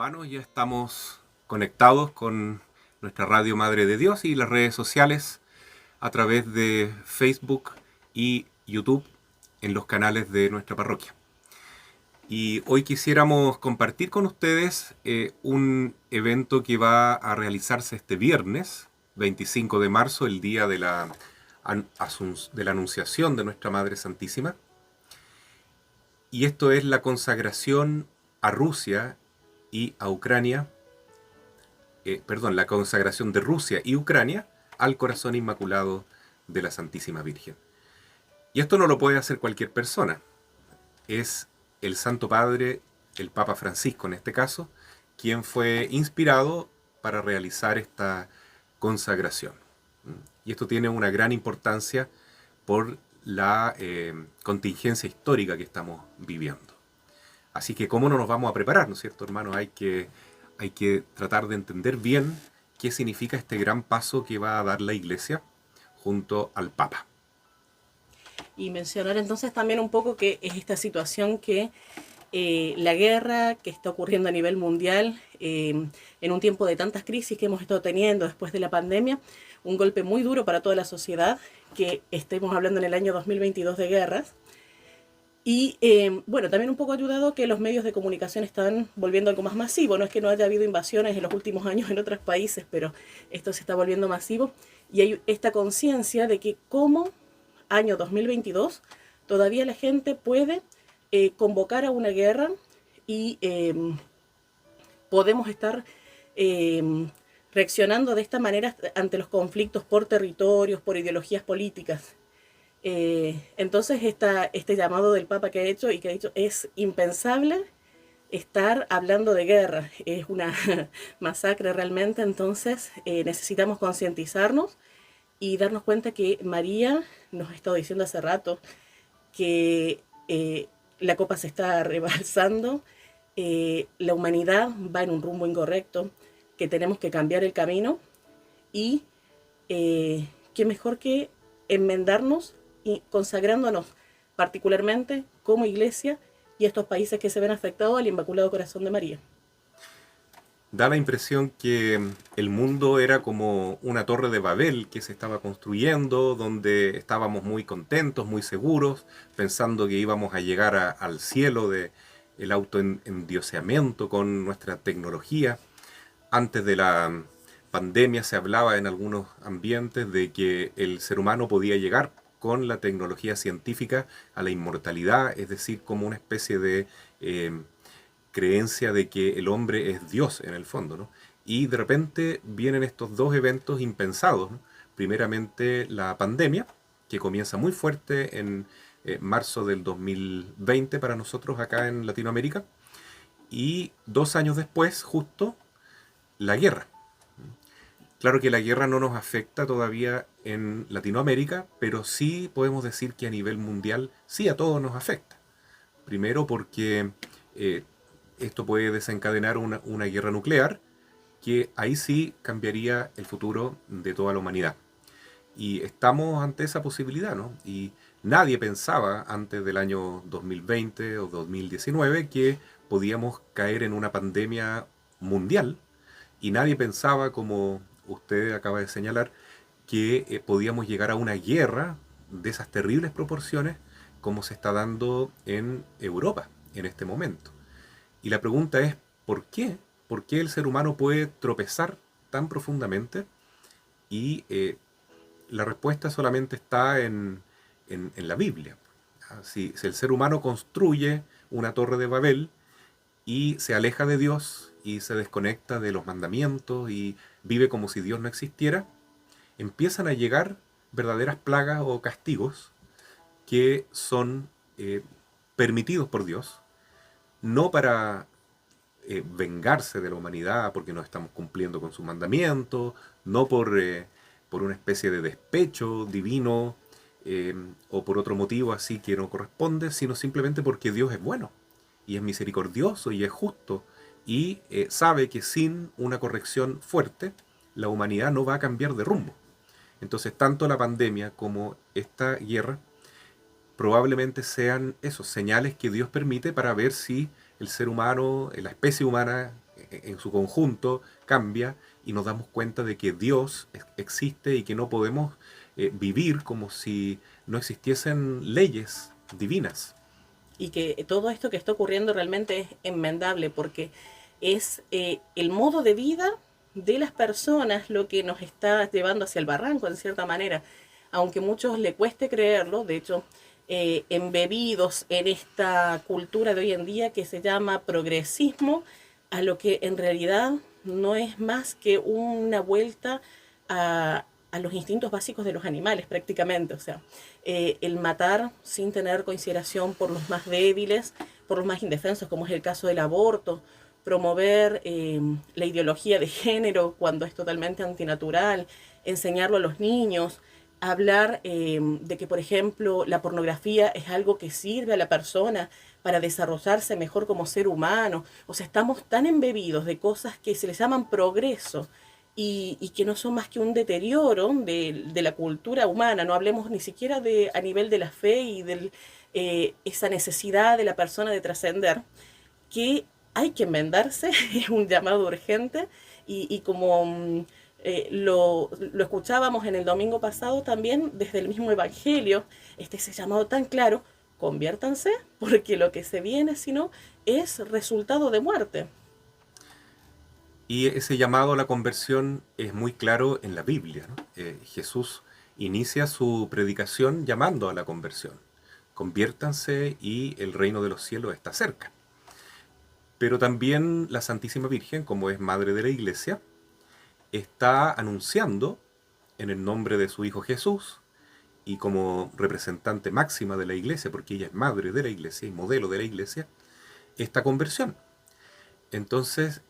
hermanos, ya estamos conectados con nuestra Radio Madre de Dios y las redes sociales a través de Facebook y YouTube en los canales de nuestra parroquia. Y hoy quisiéramos compartir con ustedes un evento que va a realizarse este viernes, 25 de marzo, el día de la Anunciación de nuestra Madre Santísima. Y esto es la consagración a Rusia y a Ucrania, la consagración de Rusia y Ucrania al corazón inmaculado de la Santísima Virgen. Y esto no lo puede hacer cualquier persona. Es el Santo Padre, el Papa Francisco en este caso, quien fue inspirado para realizar esta consagración. Y esto tiene una gran importancia por la contingencia histórica que estamos viviendo. Así que cómo no nos vamos a preparar, ¿no es cierto, hermanos? Hay que tratar de entender bien qué significa este gran paso que va a dar la Iglesia junto al Papa. Y mencionar entonces también un poco que es esta situación que la guerra que está ocurriendo a nivel mundial, en un tiempo de tantas crisis que hemos estado teniendo después de la pandemia, un golpe muy duro para toda la sociedad, que estemos hablando en el año 2022 de guerras. Y bueno, también un poco ayudado que los medios de comunicación están volviendo algo más masivo. No es que no haya habido invasiones en los últimos años en otros países, pero esto se está volviendo masivo. Y hay esta conciencia de que como año 2022 todavía la gente puede convocar a una guerra y podemos estar reaccionando de esta manera ante los conflictos por territorios, por ideologías políticas. Entonces este llamado del Papa que ha hecho y que ha dicho es impensable estar hablando de guerra, es una masacre realmente. Entonces necesitamos concientizarnos y darnos cuenta que María nos ha estado diciendo hace rato que la copa se está rebalsando, la humanidad va en un rumbo incorrecto, que tenemos que cambiar el camino y qué mejor que enmendarnos y consagrándonos particularmente como iglesia y estos países que se ven afectados al Inmaculado Corazón de María. Da la impresión que el mundo era como una torre de Babel que se estaba construyendo, donde estábamos muy contentos, muy seguros, pensando que íbamos a llegar al cielo de el autoendioseamiento con nuestra tecnología. Antes de la pandemia se hablaba en algunos ambientes de que el ser humano podía llegar con la tecnología científica a la inmortalidad, es decir, como una especie de creencia de que el hombre es Dios en el fondo, ¿no? Y de repente vienen estos dos eventos impensados, ¿no? Primeramente la pandemia, que comienza muy fuerte en marzo del 2020 para nosotros acá en Latinoamérica, y 2 años después, justo, la guerra. Claro que la guerra no nos afecta todavía en Latinoamérica, pero sí podemos decir que a nivel mundial sí a todos nos afecta. Primero porque eh, esto puede desencadenar una guerra nuclear, que ahí sí cambiaría el futuro de toda la humanidad. Y estamos ante esa posibilidad, ¿no? Y nadie pensaba antes del año 2020 o 2019 que podíamos caer en una pandemia mundial, y nadie pensaba, como usted acaba de señalar, que podíamos llegar a una guerra de esas terribles proporciones como se está dando en Europa en este momento. Y la pregunta es, ¿por qué? ¿Por qué el ser humano puede tropezar tan profundamente? Y la respuesta solamente está en la Biblia. Si el ser humano construye una torre de Babel y se aleja de Dios y se desconecta de los mandamientos y vive como si Dios no existiera, empiezan a llegar verdaderas plagas o castigos que son permitidos por Dios, no para vengarse de la humanidad porque no estamos cumpliendo con su mandamiento, no por una especie de despecho divino eh, o por otro motivo así que no corresponde, sino simplemente porque Dios es bueno y es misericordioso y es justo y sabe que sin una corrección fuerte la humanidad no va a cambiar de rumbo. Entonces, tanto la pandemia como esta guerra probablemente sean esos señales que Dios permite para ver si el ser humano, la especie humana en su conjunto cambia y nos damos cuenta de que Dios existe y que no podemos vivir como si no existiesen leyes divinas. Y que todo esto que está ocurriendo realmente es enmendable porque es el modo de vida de las personas lo que nos está llevando hacia el barranco, en cierta manera. Aunque a muchos le cueste creerlo, de hecho, embebidos en esta cultura de hoy en día que se llama progresismo, a lo que en realidad no es más que una vuelta a los instintos básicos de los animales prácticamente, o sea, el matar sin tener consideración por los más débiles, por los más indefensos, como es el caso del aborto, promover la ideología de género cuando es totalmente antinatural, enseñarlo a los niños, hablar de que, por ejemplo, la pornografía es algo que sirve a la persona para desarrollarse mejor como ser humano. O sea, estamos tan embebidos de cosas que se les llaman progreso y que no son más que un deterioro de la cultura humana. No hablemos ni siquiera de a nivel de la fe y de esa necesidad de la persona de trascender, que hay que enmendarse, es un llamado urgente y como lo escuchábamos en el domingo pasado también desde el mismo Evangelio, ese llamado tan claro, conviértanse, porque lo que se viene, si no, es resultado de muerte. Y ese llamado a la conversión es muy claro en la Biblia, ¿no? Jesús inicia su predicación llamando a la conversión. Conviértanse y el reino de los cielos está cerca. Pero también la Santísima Virgen, como es madre de la Iglesia, está anunciando en el nombre de su Hijo Jesús y como representante máxima de la Iglesia, porque ella es madre de la Iglesia y modelo de la Iglesia, esta conversión. Entonces,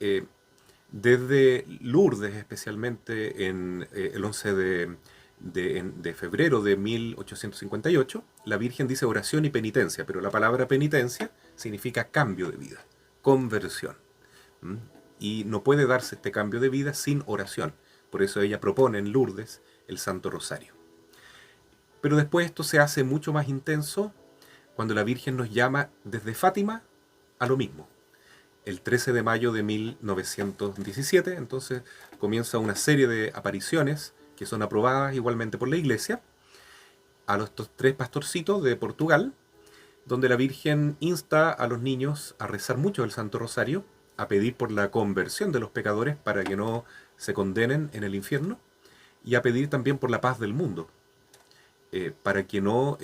desde Lourdes, especialmente en el 11 de febrero de 1858, la Virgen dice oración y penitencia, pero la palabra penitencia significa cambio de vida, conversión. ¿Mm? Y no puede darse este cambio de vida sin oración. Por eso ella propone en Lourdes el Santo Rosario. Pero después esto se hace mucho más intenso cuando la Virgen nos llama desde Fátima a lo mismo. El 13 de mayo de 1917, entonces comienza una serie de apariciones que son aprobadas igualmente por la Iglesia a estos tres pastorcitos de Portugal, donde la Virgen insta a los niños a rezar mucho el Santo Rosario, a pedir por la conversión de los pecadores para que no se condenen en el infierno, y a pedir también por la paz del mundo, para que no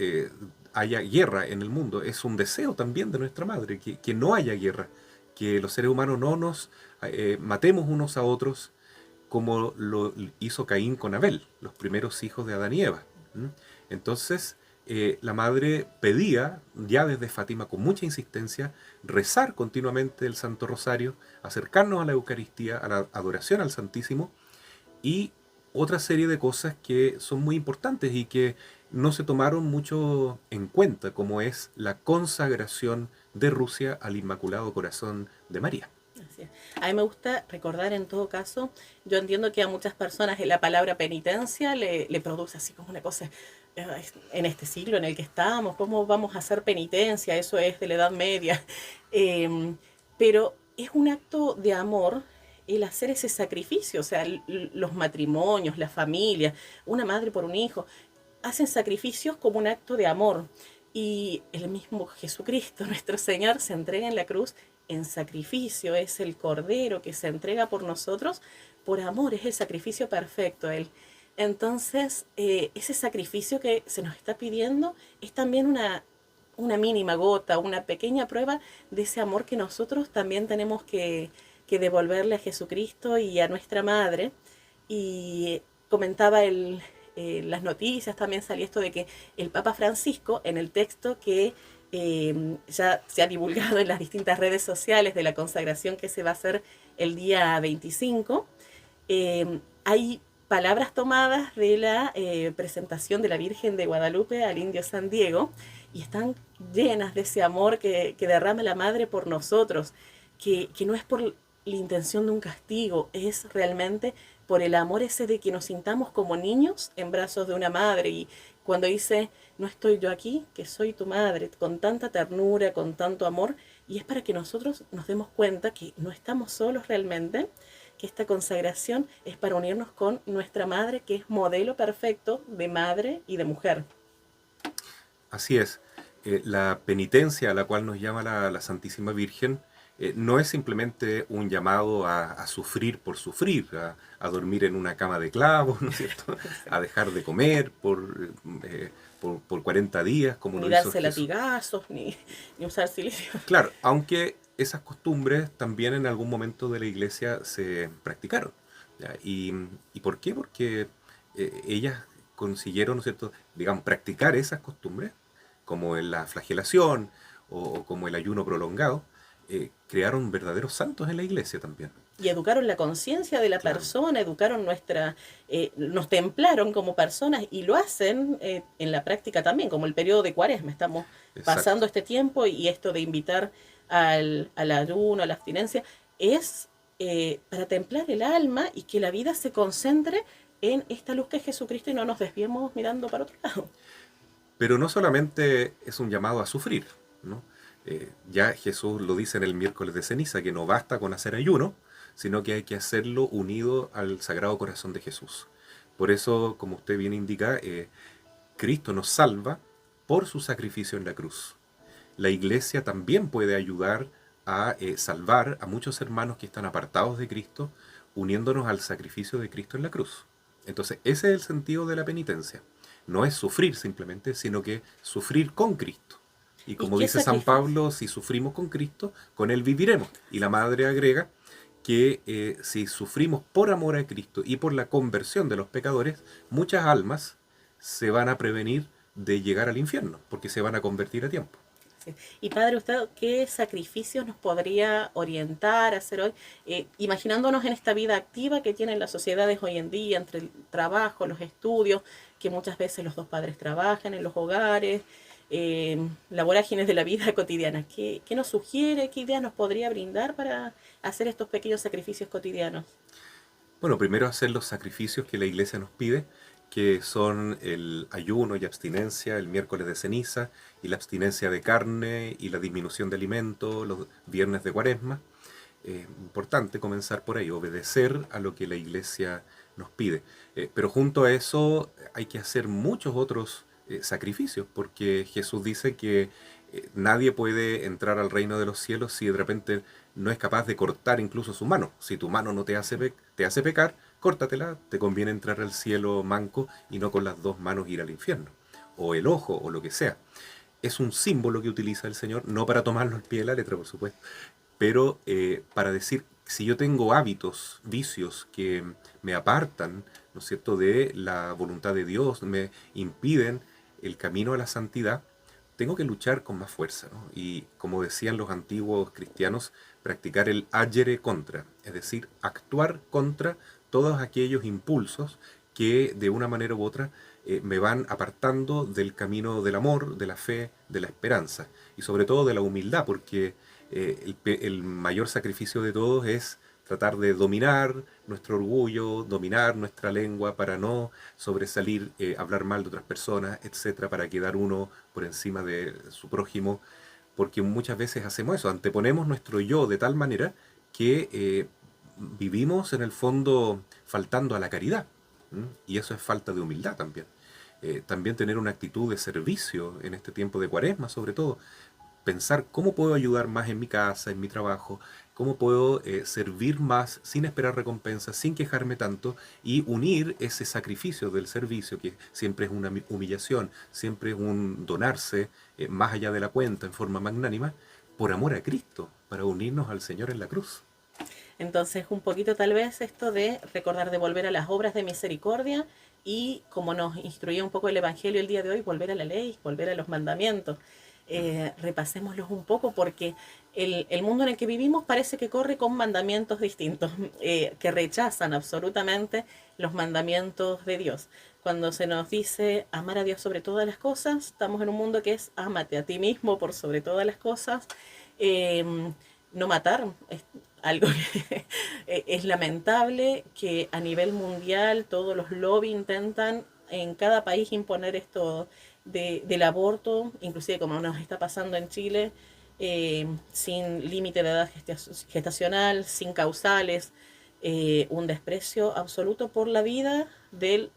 haya guerra en el mundo. Es un deseo también de nuestra Madre, que no haya guerra, que los seres humanos no nos matemos unos a otros como lo hizo Caín con Abel, los primeros hijos de Adán y Eva. ¿Mm? Entonces, la madre pedía, ya desde Fátima, con mucha insistencia, rezar continuamente el Santo Rosario, acercarnos a la Eucaristía, a la adoración al Santísimo, y otra serie de cosas que son muy importantes y que no se tomaron mucho en cuenta, como es la consagración de Rusia al Inmaculado Corazón de María. Así es. A mí me gusta recordar en todo caso, yo entiendo que a muchas personas la palabra penitencia le produce así como una cosa, en este siglo en el que estamos, ¿cómo vamos a hacer penitencia? Eso es de la Edad Media. Pero es un acto de amor el hacer ese sacrificio, o sea, los matrimonios, la familia, una madre por un hijo, hacen sacrificios como un acto de amor. Y el mismo Jesucristo, nuestro Señor, se entrega en la cruz en sacrificio, es el Cordero que se entrega por nosotros por amor, es el sacrificio perfecto Él. Entonces, ese sacrificio que se nos está pidiendo es también una mínima gota, una pequeña prueba de ese amor que nosotros también tenemos que devolverle a Jesucristo y a nuestra Madre. Y comentaba las noticias, también salía esto de que el Papa Francisco, en el texto que ya se ha divulgado en las distintas redes sociales de la consagración que se va a hacer el día 25, hay palabras tomadas de la presentación de la Virgen de Guadalupe al Indio San Diego y están llenas de ese amor que derrama la Madre por nosotros, que no es por la intención de un castigo, es realmente por el amor ese de que nos sintamos como niños en brazos de una madre. Y cuando dice, no estoy yo aquí, que soy tu madre, con tanta ternura, con tanto amor, y es para que nosotros nos demos cuenta que no estamos solos realmente, que esta consagración es para unirnos con nuestra madre, que es modelo perfecto de madre y de mujer. Así es. La penitencia a la cual nos llama la Santísima Virgen no es simplemente un llamado a sufrir por sufrir, a dormir en una cama de clavos, ¿no es cierto? A dejar de comer por 40 días, como Ni lo hizo darse Jesús. latigazos, ni usar silicio. Claro, aunque esas costumbres también en algún momento de la iglesia se practicaron. ¿Ya? ¿Y por qué? Porque ellas consiguieron, ¿no es cierto?, digamos, practicar esas costumbres, como en la flagelación o como el ayuno prolongado, crearon verdaderos santos en la iglesia también. Y educaron la conciencia de la Claro, persona, educaron nos templaron como personas y lo hacen en la práctica también, como el periodo de Cuaresma. Estamos exacto. pasando este tiempo y esto de invitar al ayuno, a la abstinencia, es para templar el alma y que la vida se concentre en esta luz que es Jesucristo y no nos desviemos mirando para otro lado. Pero no solamente es un llamado a sufrir, ¿no? Ya Jesús lo dice en el miércoles de ceniza, que no basta con hacer ayuno, sino que hay que hacerlo unido al Sagrado Corazón de Jesús. Por eso, como usted bien indica, Cristo nos salva por su sacrificio en la cruz. La iglesia también puede ayudar a salvar a muchos hermanos que están apartados de Cristo, uniéndonos al sacrificio de Cristo en la cruz. Entonces, ese es el sentido de la penitencia. No es sufrir simplemente, sino que sufrir con Cristo. Y ¿Y como qué dice San sacrificio? Pablo, si sufrimos con Cristo, con Él viviremos. Y la Madre agrega que si sufrimos por amor a Cristo y por la conversión de los pecadores, muchas almas se van a prevenir de llegar al infierno, porque se van a convertir a tiempo. Sí. Y padre, ¿usted qué sacrificios nos podría orientar a hacer hoy? Imaginándonos en esta vida activa que tienen las sociedades hoy en día, entre el trabajo, los estudios, que muchas veces los dos padres trabajan en los hogares, la vorágine de la vida cotidiana. ¿Qué nos sugiere? ¿Qué ideas nos podría brindar para hacer estos pequeños sacrificios cotidianos? Bueno, primero hacer los sacrificios que la iglesia nos pide, que son el ayuno y abstinencia, el miércoles de ceniza, y la abstinencia de carne y la disminución de alimentos, los viernes de cuaresma. Importante comenzar por ahí, obedecer a lo que la iglesia nos pide. Pero junto a eso hay que hacer muchos otros sacrificios, porque Jesús dice que nadie puede entrar al reino de los cielos si de repente no es capaz de cortar incluso su mano. Si tu mano no te hace pecar, córtatela, te conviene entrar al cielo manco y no con las dos manos ir al infierno. O el ojo, o lo que sea. Es un símbolo que utiliza el Señor, no para tomarlo al pie de la letra, por supuesto, pero para decir, si yo tengo hábitos, vicios que me apartan, ¿no es cierto?, de la voluntad de Dios, me impiden el camino a la santidad, tengo que luchar con más fuerza, ¿no? Y como decían los antiguos cristianos, practicar el agere contra, es decir, actuar contra todos aquellos impulsos que de una manera u otra me van apartando del camino del amor, de la fe, de la esperanza y sobre todo de la humildad, porque el mayor sacrificio de todos es tratar de dominar nuestro orgullo, dominar nuestra lengua para no sobresalir, hablar mal de otras personas, etcétera, para quedar uno por encima de su prójimo, porque muchas veces hacemos eso, anteponemos nuestro yo de tal manera que vivimos en el fondo faltando a la caridad, ¿m? Y eso es falta de humildad también. También tener una actitud de servicio en este tiempo de cuaresma, sobre todo, pensar cómo puedo ayudar más en mi casa, en mi trabajo, cómo puedo servir más sin esperar recompensas, sin quejarme tanto y unir ese sacrificio del servicio, que siempre es una humillación, siempre es un donarse más allá de la cuenta en forma magnánima, por amor a Cristo, para unirnos al Señor en la cruz. Entonces, un poquito tal vez esto de recordar de volver a las obras de misericordia y, como nos instruía un poco el Evangelio el día de hoy, volver a la ley, volver a los mandamientos. Repasémoslos un poco porque el mundo en el que vivimos parece que corre con mandamientos distintos, que rechazan absolutamente los mandamientos de Dios. Cuando se nos dice amar a Dios sobre todas las cosas, estamos en un mundo que es ámate a ti mismo por sobre todas las cosas. Eh, no matar es algo que es lamentable que a nivel mundial todos los lobbies intentan en cada país imponer esto del aborto, inclusive como nos está pasando en Chile, sin límite de edad gestacional, sin causales, un desprecio absoluto por la vida del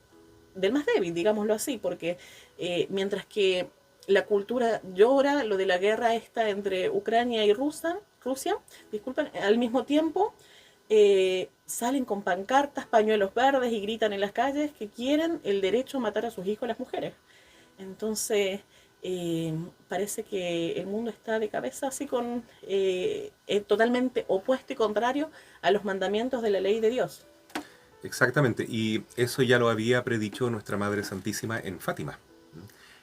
más débil, digámoslo así, porque mientras que la cultura llora lo de la guerra esta entre Ucrania y Rusia, disculpen, al mismo tiempo salen con pancartas, pañuelos verdes y gritan en las calles que quieren el derecho a matar a sus hijos las mujeres. Entonces, parece que el mundo está de cabeza así con totalmente opuesto y contrario a los mandamientos de la ley de Dios. Exactamente, y eso ya lo había predicho nuestra Madre Santísima en Fátima.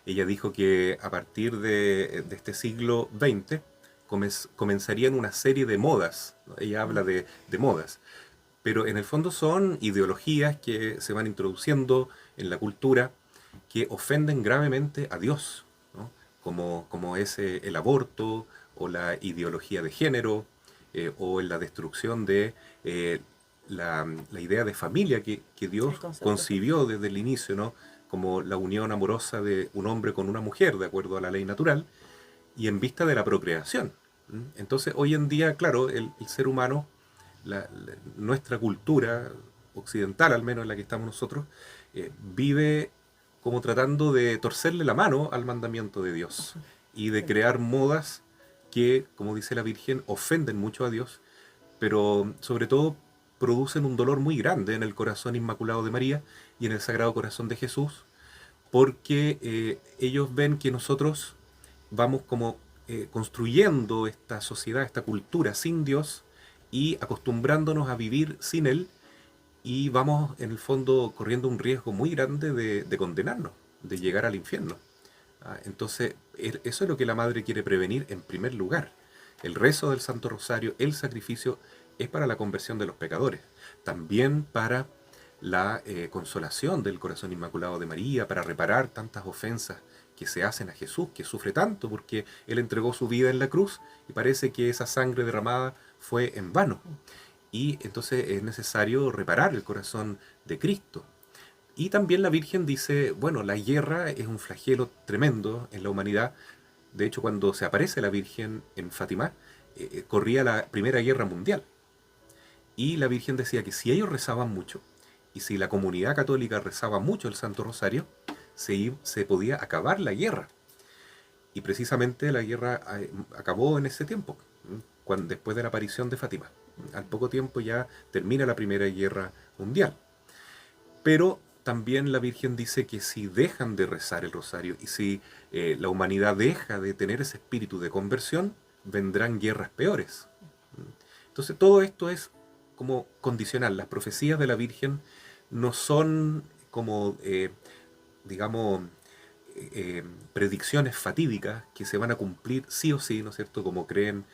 Ella dijo que a partir de este siglo XX comenzarían una serie de modas, ¿no? Ella habla de modas, pero en el fondo son ideologías que se van introduciendo en la cultura que ofenden gravemente a Dios, ¿no? Como es el aborto o la ideología de género o la destrucción de la idea de familia que Dios concibió desde el inicio, ¿no? Como la unión amorosa de un hombre con una mujer, de acuerdo a la ley natural, y en vista de la procreación. Entonces, hoy en día, claro, el ser humano, nuestra cultura occidental, al menos en la que estamos nosotros, vive como tratando de torcerle la mano al mandamiento de Dios y de crear modas que, como dice la Virgen, ofenden mucho a Dios, pero sobre todo producen un dolor muy grande en el corazón inmaculado de María y en el Sagrado Corazón de Jesús, porque ellos ven que nosotros vamos como construyendo esta sociedad, esta cultura sin Dios y acostumbrándonos a vivir sin Él y vamos en el fondo corriendo un riesgo muy grande de condenarnos, de llegar al infierno. Entonces, eso es lo que la Madre quiere prevenir en primer lugar. El rezo del Santo Rosario, el sacrificio, es para la conversión de los pecadores, también para la consolación del corazón inmaculado de María, para reparar tantas ofensas que se hacen a Jesús, que sufre tanto porque Él entregó su vida en la cruz y parece que esa sangre derramada fue en vano. Y entonces es necesario reparar el corazón de Cristo. Y también la Virgen dice, bueno, la guerra es un flagelo tremendo en la humanidad. De hecho, cuando se aparece la Virgen en Fátima, corría la Primera Guerra Mundial. Y la Virgen decía que si ellos rezaban mucho, y si la comunidad católica rezaba mucho el Santo Rosario, se podía acabar la guerra. Y precisamente la guerra acabó en ese tiempo, después de la aparición de Fátima. Al poco tiempo ya termina la Primera Guerra Mundial. Pero también la Virgen dice que si dejan de rezar el rosario y si la humanidad deja de tener ese espíritu de conversión, vendrán guerras peores. Entonces todo esto es como condicional. Las profecías de la Virgen no son como, digamos, predicciones fatídicas que se van a cumplir sí o sí, ¿no es cierto?, como creen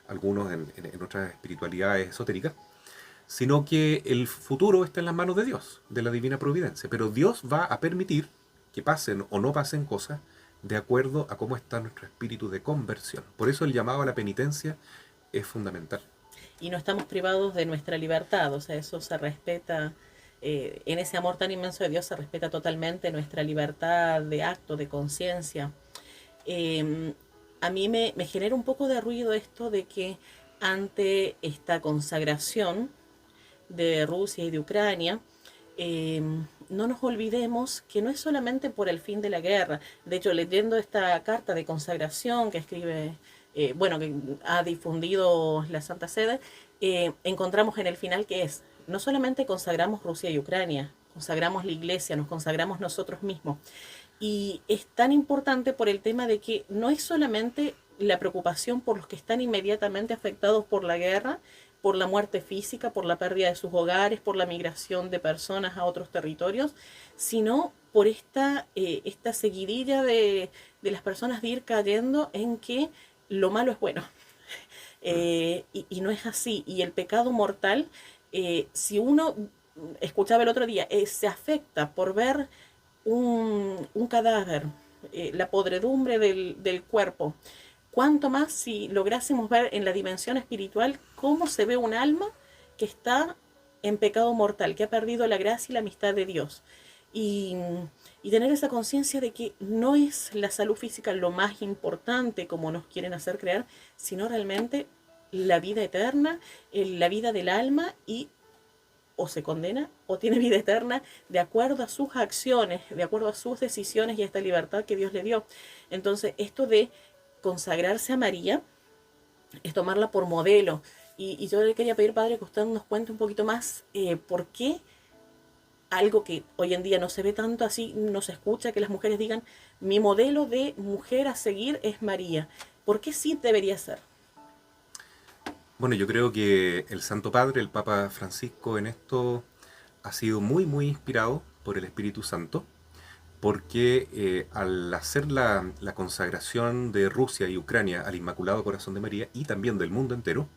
algunos en otras espiritualidades esotéricas, sino que el futuro está en las manos de Dios, de la divina providencia. Pero Dios va a permitir que pasen o no pasen cosas de acuerdo a cómo está nuestro espíritu de conversión. Por eso el llamado a la penitencia es fundamental. Y no estamos privados de nuestra libertad, o sea, eso se respeta, en ese amor tan inmenso de Dios se respeta totalmente nuestra libertad de acto, de conciencia. Eh, a mí me genera un poco de ruido esto de que ante esta consagración de Rusia y de Ucrania, eh, no nos olvidemos que no es solamente por el fin de la guerra. De hecho, leyendo esta carta de consagración que escribe, bueno, que ha difundido la Santa Sede, encontramos en el final que es, no solamente consagramos Rusia y Ucrania, consagramos la iglesia, nos consagramos nosotros mismos. Y es tan importante por el tema de que no es solamente la preocupación por los que están inmediatamente afectados por la guerra, por la muerte física, por la pérdida de sus hogares, por la migración de personas a otros territorios, sino por esta seguidilla de las personas de ir cayendo en que lo malo es bueno. Y no es así. Y el pecado mortal, si uno, escuchaba el otro día, se afecta por ver un cadáver, la podredumbre del cuerpo, cuánto más si lográsemos ver en la dimensión espiritual cómo se ve un alma que está en pecado mortal, que ha perdido la gracia y la amistad de Dios. y, y tener esa conciencia de que no es la salud física lo más importante como nos quieren hacer creer, sino realmente la vida eterna, la vida del alma, y o se condena o tiene vida eterna de acuerdo a sus acciones, de acuerdo a sus decisiones y a esta libertad que Dios le dio. Entonces, esto de consagrarse a María es tomarla por modelo. Y yo le quería pedir, padre, que usted nos cuente un poquito más por qué algo que hoy en día no se ve tanto así, no se escucha que las mujeres digan, mi modelo de mujer a seguir es María. ¿Por qué sí debería ser? Bueno, yo creo que el Santo Padre, el Papa Francisco, en esto ha sido muy, muy inspirado por el Espíritu Santo, porque al hacer la consagración de Rusia y Ucrania al Inmaculado Corazón de María y también del mundo entero,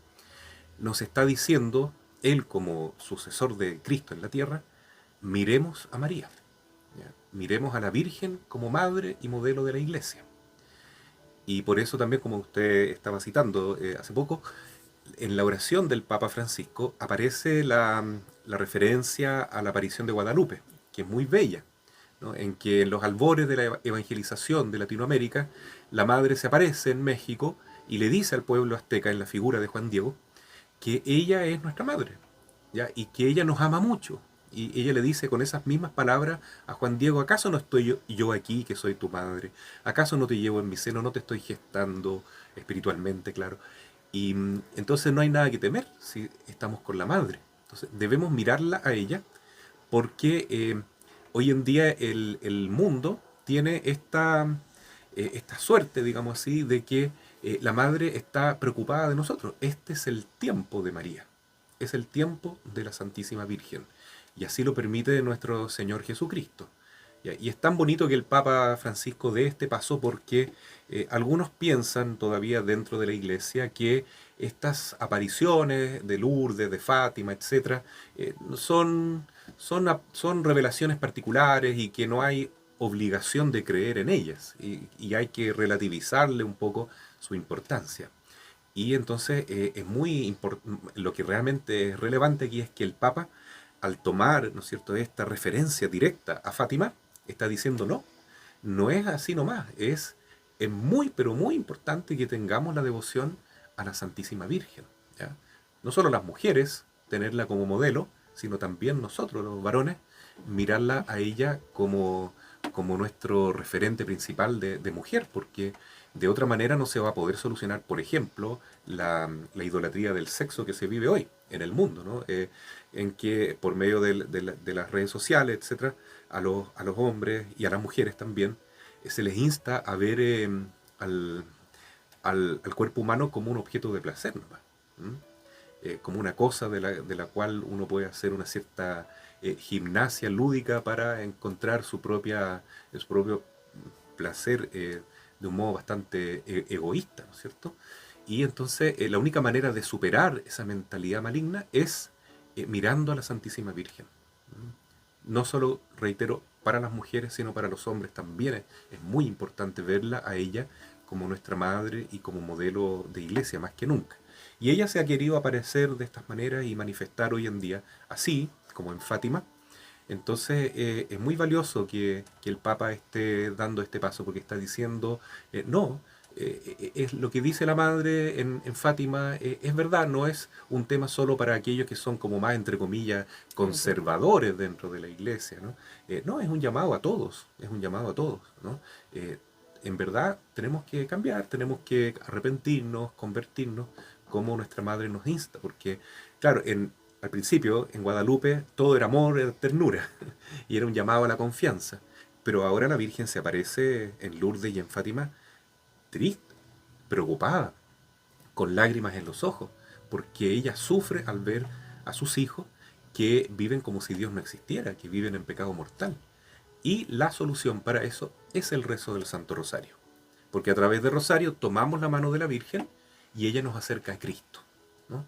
nos está diciendo, él como sucesor de Cristo en la tierra, miremos a María, ¿ya? Miremos a la Virgen como madre y modelo de la Iglesia. Y por eso también, como usted estaba citando hace poco, en la oración del Papa Francisco aparece la referencia a la aparición de Guadalupe, que es muy bella, ¿no? En que en los albores de la evangelización de Latinoamérica, la madre se aparece en México y le dice al pueblo azteca en la figura de Juan Diego que ella es nuestra madre, ¿ya? Y que ella nos ama mucho. Y ella le dice con esas mismas palabras a Juan Diego, ¿acaso no estoy yo aquí que soy tu madre? ¿Acaso no te llevo en mi seno? ¿No te estoy gestando espiritualmente, claro? Y entonces no hay nada que temer si estamos con la madre. Entonces debemos mirarla a ella porque hoy en día el mundo tiene esta suerte, digamos así, de que la madre está preocupada de nosotros. Este es el tiempo de María, es el tiempo de la Santísima Virgen. Y así lo permite nuestro Señor Jesucristo. Y es tan bonito que el Papa Francisco dé este paso porque algunos piensan todavía dentro de la iglesia que estas apariciones de Lourdes, de Fátima, etcétera, son revelaciones particulares y que no hay obligación de creer en ellas y hay que relativizarle un poco su importancia. Y entonces lo que realmente es relevante aquí es que el Papa, al tomar, ¿no es cierto?, esta referencia directa a Fátima, está diciendo no, no es así nomás, es muy, pero muy importante que tengamos la devoción a la Santísima Virgen, ¿ya? No solo las mujeres tenerla como modelo, sino también nosotros, los varones, mirarla a ella como nuestro referente principal de mujer, porque de otra manera no se va a poder solucionar, por ejemplo, la idolatría del sexo que se vive hoy en el mundo, ¿no? En que por medio de las redes sociales, etcétera, a los hombres y a las mujeres también se les insta a ver al, al cuerpo humano como un objeto de placer, nomás, como una cosa de la cual uno puede hacer una cierta gimnasia lúdica para encontrar su propio placer de un modo bastante egoísta, ¿no es cierto? Y entonces la única manera de superar esa mentalidad maligna es mirando a la Santísima Virgen. No solo, reitero, para las mujeres, sino para los hombres también es muy importante verla a ella como nuestra madre y como modelo de iglesia, más que nunca. Y ella se ha querido aparecer de estas maneras y manifestar hoy en día, así como en Fátima. Entonces es muy valioso que el Papa esté dando este paso, porque está diciendo, no, es lo que dice la madre en Fátima, es verdad, no es un tema solo para aquellos que son como más, entre comillas, Ujú. conservadores dentro de la iglesia, ¿no? No, es un llamado a todos, es un llamado a todos, ¿no? Eh, en verdad tenemos que cambiar, tenemos que arrepentirnos, convertirnos, como nuestra madre nos insta, porque, claro, al principio en Guadalupe todo era amor, era ternura, y era un llamado a la confianza, pero ahora la Virgen se aparece en Lourdes y en Fátima triste, preocupada, con lágrimas en los ojos, porque ella sufre al ver a sus hijos que viven como si Dios no existiera, que viven en pecado mortal. Y la solución para eso es el rezo del Santo Rosario. Porque a través del Rosario tomamos la mano de la Virgen y ella nos acerca a Cristo, ¿no?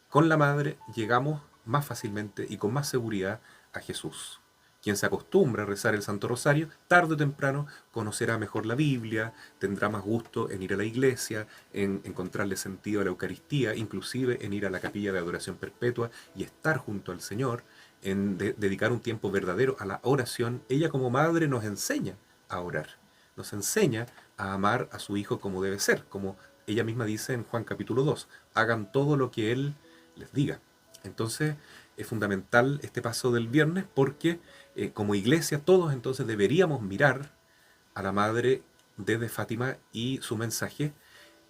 Con la Madre llegamos más fácilmente y con más seguridad a Jesús. Quien se acostumbra a rezar el Santo Rosario, tarde o temprano conocerá mejor la Biblia, tendrá más gusto en ir a la iglesia, en encontrarle sentido a la Eucaristía, inclusive en ir a la capilla de adoración perpetua y estar junto al Señor. en dedicar un tiempo verdadero a la oración. Ella como madre nos enseña a orar, nos enseña a amar a su hijo como debe ser, como ella misma dice en Juan capítulo 2, hagan todo lo que él les diga. Entonces es fundamental este paso del viernes porque como iglesia todos entonces deberíamos mirar a la madre desde Fátima y su mensaje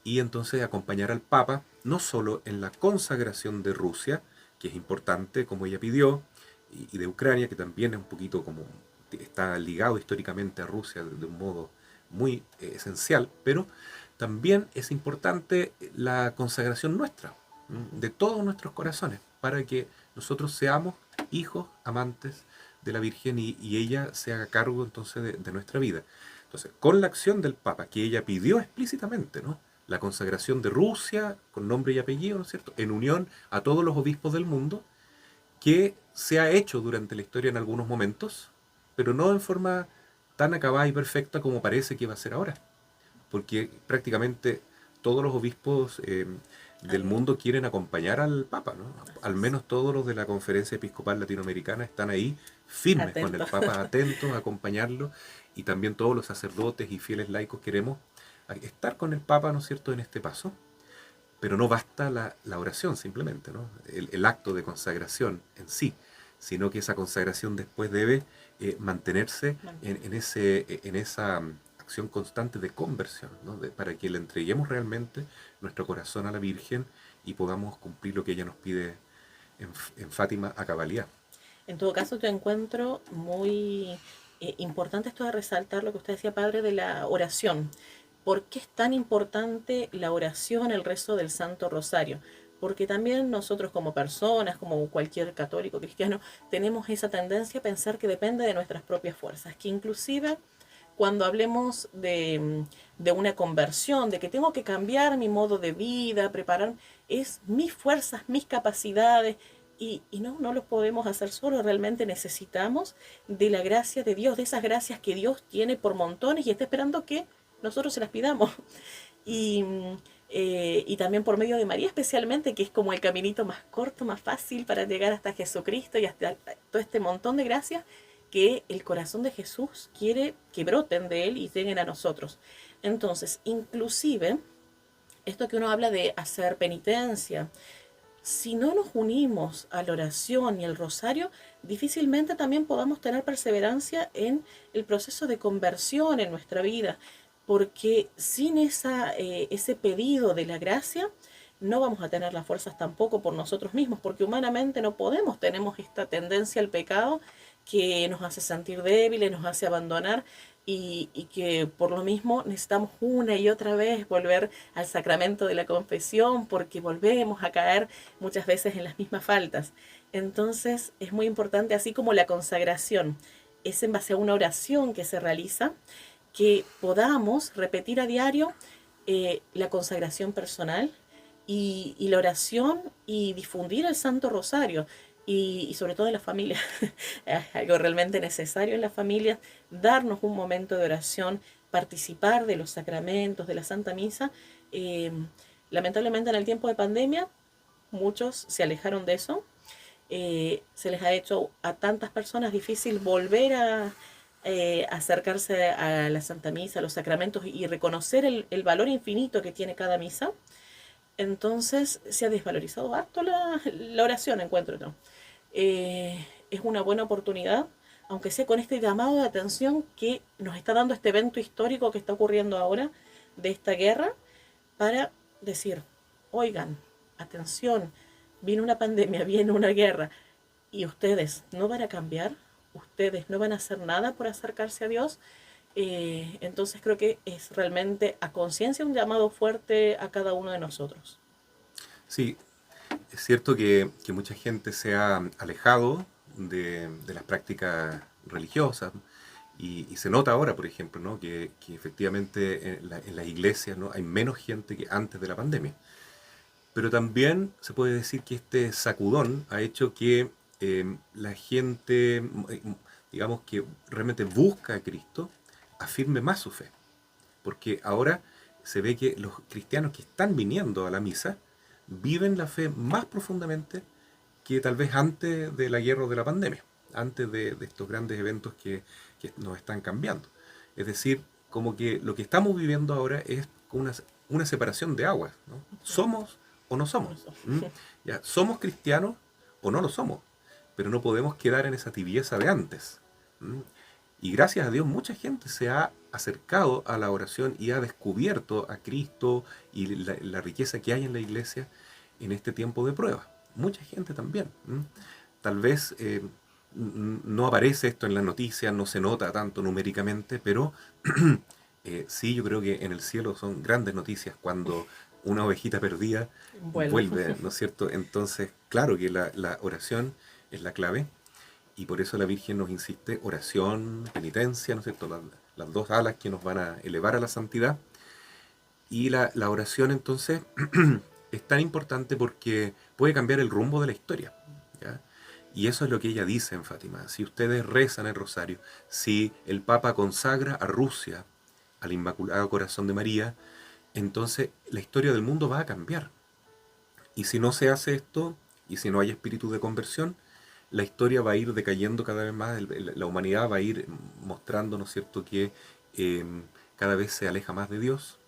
y entonces acompañar al Papa no solo en la consagración de Rusia, que es importante como ella pidió, y de Ucrania, que también es un poquito como está ligado históricamente a Rusia de un modo muy esencial, pero también es importante la consagración nuestra, de todos nuestros corazones, para que nosotros seamos hijos amantes de la Virgen y ella se haga cargo entonces de nuestra vida. Entonces, con la acción del Papa, que ella pidió explícitamente, ¿no? La consagración de Rusia, con nombre y apellido, ¿no es cierto?, en unión a todos los obispos del mundo, que se ha hecho durante la historia en algunos momentos, pero no en forma tan acabada y perfecta como parece que va a ser ahora, porque prácticamente todos los obispos del mundo quieren acompañar al Papa, ¿no? Al menos todos los de la Conferencia Episcopal Latinoamericana están ahí firmes con el Atento. Papa, atentos a acompañarlo, y también todos los sacerdotes y fieles laicos queremos estar con el Papa, ¿no es cierto?, en este paso. Pero no basta la oración simplemente, ¿no? El acto de consagración en sí, sino que esa consagración después debe mantenerse en esa acción constante de conversión, ¿no? Para que le entreguemos realmente nuestro corazón a la Virgen y podamos cumplir lo que ella nos pide en Fátima a cabalidad. En todo caso, yo encuentro muy importante esto de resaltar lo que usted decía, padre, de la oración. ¿Por qué es tan importante la oración, el rezo del Santo Rosario? Porque también nosotros como personas, como cualquier católico cristiano, tenemos esa tendencia a pensar que depende de nuestras propias fuerzas, que inclusive cuando hablemos de una conversión, de que tengo que cambiar mi modo de vida, preparar, es mis fuerzas, mis capacidades, y no los podemos hacer solos, realmente necesitamos de la gracia de Dios, de esas gracias que Dios tiene por montones y está esperando que nosotros se las pidamos. Y, y también por medio de María especialmente, que es como el caminito más corto, más fácil para llegar hasta Jesucristo y hasta todo este montón de gracias que el corazón de Jesús quiere que broten de él y lleguen a nosotros. Entonces, inclusive, esto que uno habla de hacer penitencia, si no nos unimos a la oración y al rosario, difícilmente también podamos tener perseverancia en el proceso de conversión en nuestra vida, porque sin ese pedido de la gracia, no vamos a tener las fuerzas tampoco por nosotros mismos, porque humanamente no podemos, tenemos esta tendencia al pecado que nos hace sentir débiles, nos hace abandonar y que por lo mismo necesitamos una y otra vez volver al sacramento de la confesión porque volvemos a caer muchas veces en las mismas faltas. Entonces es muy importante, así como la consagración es en base a una oración que se realiza, que podamos repetir a diario la consagración personal y la oración y difundir el Santo Rosario. Y sobre todo en la familia, es algo realmente necesario en la familia, darnos un momento de oración, participar de los sacramentos, de la Santa Misa. Eh, Lamentablemente en el tiempo de pandemia muchos se alejaron de eso. Se les ha hecho a tantas personas difícil volver a acercarse a la Santa Misa, a los sacramentos y reconocer el valor infinito que tiene cada misa. Entonces se ha desvalorizado harto la oración, encuentro yo. Es una buena oportunidad, aunque sea con este llamado de atención que nos está dando este evento histórico que está ocurriendo ahora, de esta guerra, para decir, oigan, atención, viene una pandemia, viene una guerra, y ustedes no van a cambiar, ustedes no van a hacer nada por acercarse a Dios. Entonces creo que es realmente a conciencia un llamado fuerte a cada uno de nosotros. Sí, es cierto que mucha gente se ha alejado de las prácticas religiosas y se nota ahora, por ejemplo, ¿no? Que efectivamente en las iglesias, ¿no? Hay menos gente que antes de la pandemia. Pero también se puede decir que este sacudón ha hecho que la gente, digamos, que realmente busca a Cristo, afirme más su fe. Porque ahora se ve que los cristianos que están viniendo a la misa viven la fe más profundamente que tal vez antes de la guerra o de la pandemia, antes de estos grandes eventos que nos están cambiando. Es decir, como que lo que estamos viviendo ahora es una separación de aguas, ¿no? ¿Somos o no somos? Eso. ¿Mm? ¿Ya? ¿Somos cristianos o no lo somos? Pero no podemos quedar en esa tibieza de antes. ¿Mm? Y gracias a Dios mucha gente se ha acercado a la oración y ha descubierto a Cristo y la riqueza que hay en la iglesia en este tiempo de prueba. Mucha gente también. Tal vez no aparece esto en las noticias, no se nota tanto numéricamente, pero sí, yo creo que en el cielo son grandes noticias cuando una ovejita perdida Vuelve. vuelve, ¿no es cierto? Entonces, claro que la oración es la clave y por eso la Virgen nos insiste, oración, penitencia, ¿no es cierto? Las dos alas que nos van a elevar a la santidad. Y la oración entonces es tan importante porque puede cambiar el rumbo de la historia. ¿Ya? Y eso es lo que ella dice en Fátima. Si ustedes rezan el rosario, si el Papa consagra a Rusia al Inmaculado Corazón de María, entonces la historia del mundo va a cambiar. Y si no se hace esto, y si no hay espíritu de conversión, la historia va a ir decayendo cada vez más, la humanidad va a ir mostrando, ¿no es cierto?, que eh, cada vez se aleja más de Dios,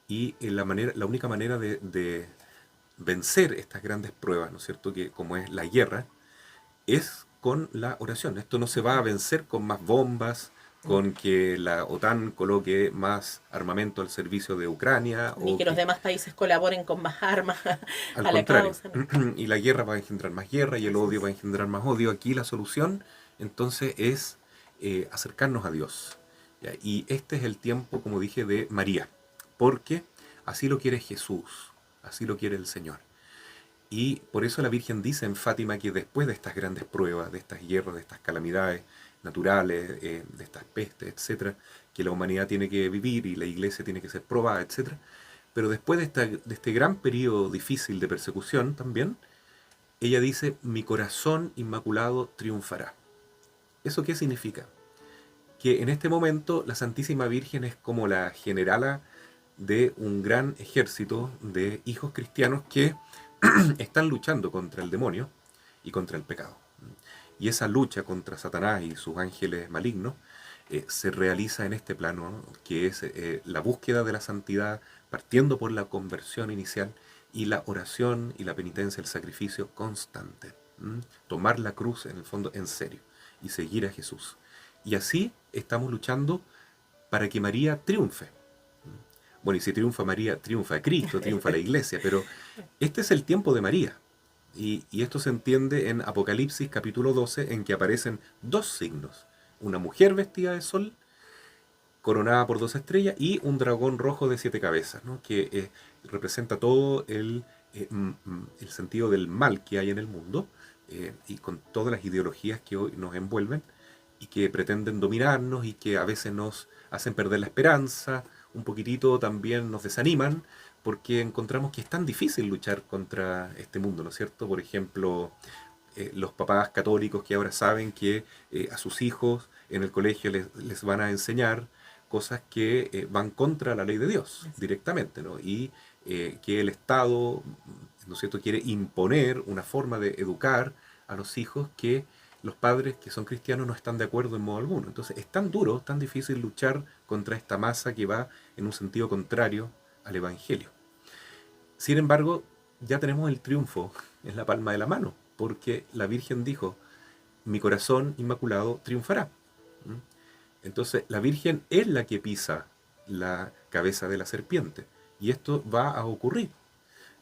y la única manera de vencer estas grandes pruebas, ¿no es cierto?, que como es la guerra, es con la oración. Esto no se va a vencer con más bombas, con que la OTAN coloque más armamento al servicio de Ucrania, Ni o que los que demás países colaboren con más armas al a la contrario, causa, ¿no? y la guerra va a engendrar más guerra y el Así odio va a es. engendrar más odio. Aquí la solución entonces es acercarnos a Dios. ¿Ya? Y este es el tiempo, como dije, de María, porque así lo quiere Jesús, así lo quiere el Señor. Y por eso la Virgen dice en Fátima que después de estas grandes pruebas, de estas guerras, de estas calamidades naturales, de estas pestes, etcétera, que la humanidad tiene que vivir y la iglesia tiene que ser probada, etcétera, pero después de este gran periodo difícil de persecución también, ella dice, mi corazón inmaculado triunfará. ¿Eso qué significa? Que en este momento la Santísima Virgen es como la generala de un gran ejército de hijos cristianos que están luchando contra el demonio y contra el pecado. Y esa lucha contra Satanás y sus ángeles malignos se realiza en este plano, ¿no? Que es la búsqueda de la santidad, partiendo por la conversión inicial y la oración y la penitencia, el sacrificio constante. Tomar la cruz en el fondo en serio y seguir a Jesús. Y así estamos luchando para que María triunfe. Bueno, y si triunfa María, triunfa Cristo, triunfa la iglesia, pero este es el tiempo de María. Y esto se entiende en Apocalipsis capítulo 12, en que aparecen dos signos. Una mujer vestida de sol, coronada por dos estrellas, y un dragón rojo de siete cabezas, ¿no? Que representa todo el sentido del mal que hay en el mundo, y con todas las ideologías que hoy nos envuelven y que pretenden dominarnos y que a veces nos hacen perder la esperanza, un poquitito también nos desaniman, porque encontramos que es tan difícil luchar contra este mundo, ¿no es cierto? Por ejemplo, los papás católicos que ahora saben que a sus hijos en el colegio les van a enseñar cosas que van contra la ley de Dios directamente, ¿no? Y que el Estado, ¿no es cierto?, quiere imponer una forma de educar a los hijos que los padres que son cristianos no están de acuerdo en modo alguno. Entonces es tan duro, tan difícil luchar contra esta masa que va en un sentido contrario al Evangelio. Sin embargo, ya tenemos el triunfo en la palma de la mano, porque la Virgen dijo, mi corazón inmaculado triunfará. ¿Mm? Entonces, la Virgen es la que pisa la cabeza de la serpiente, y esto va a ocurrir.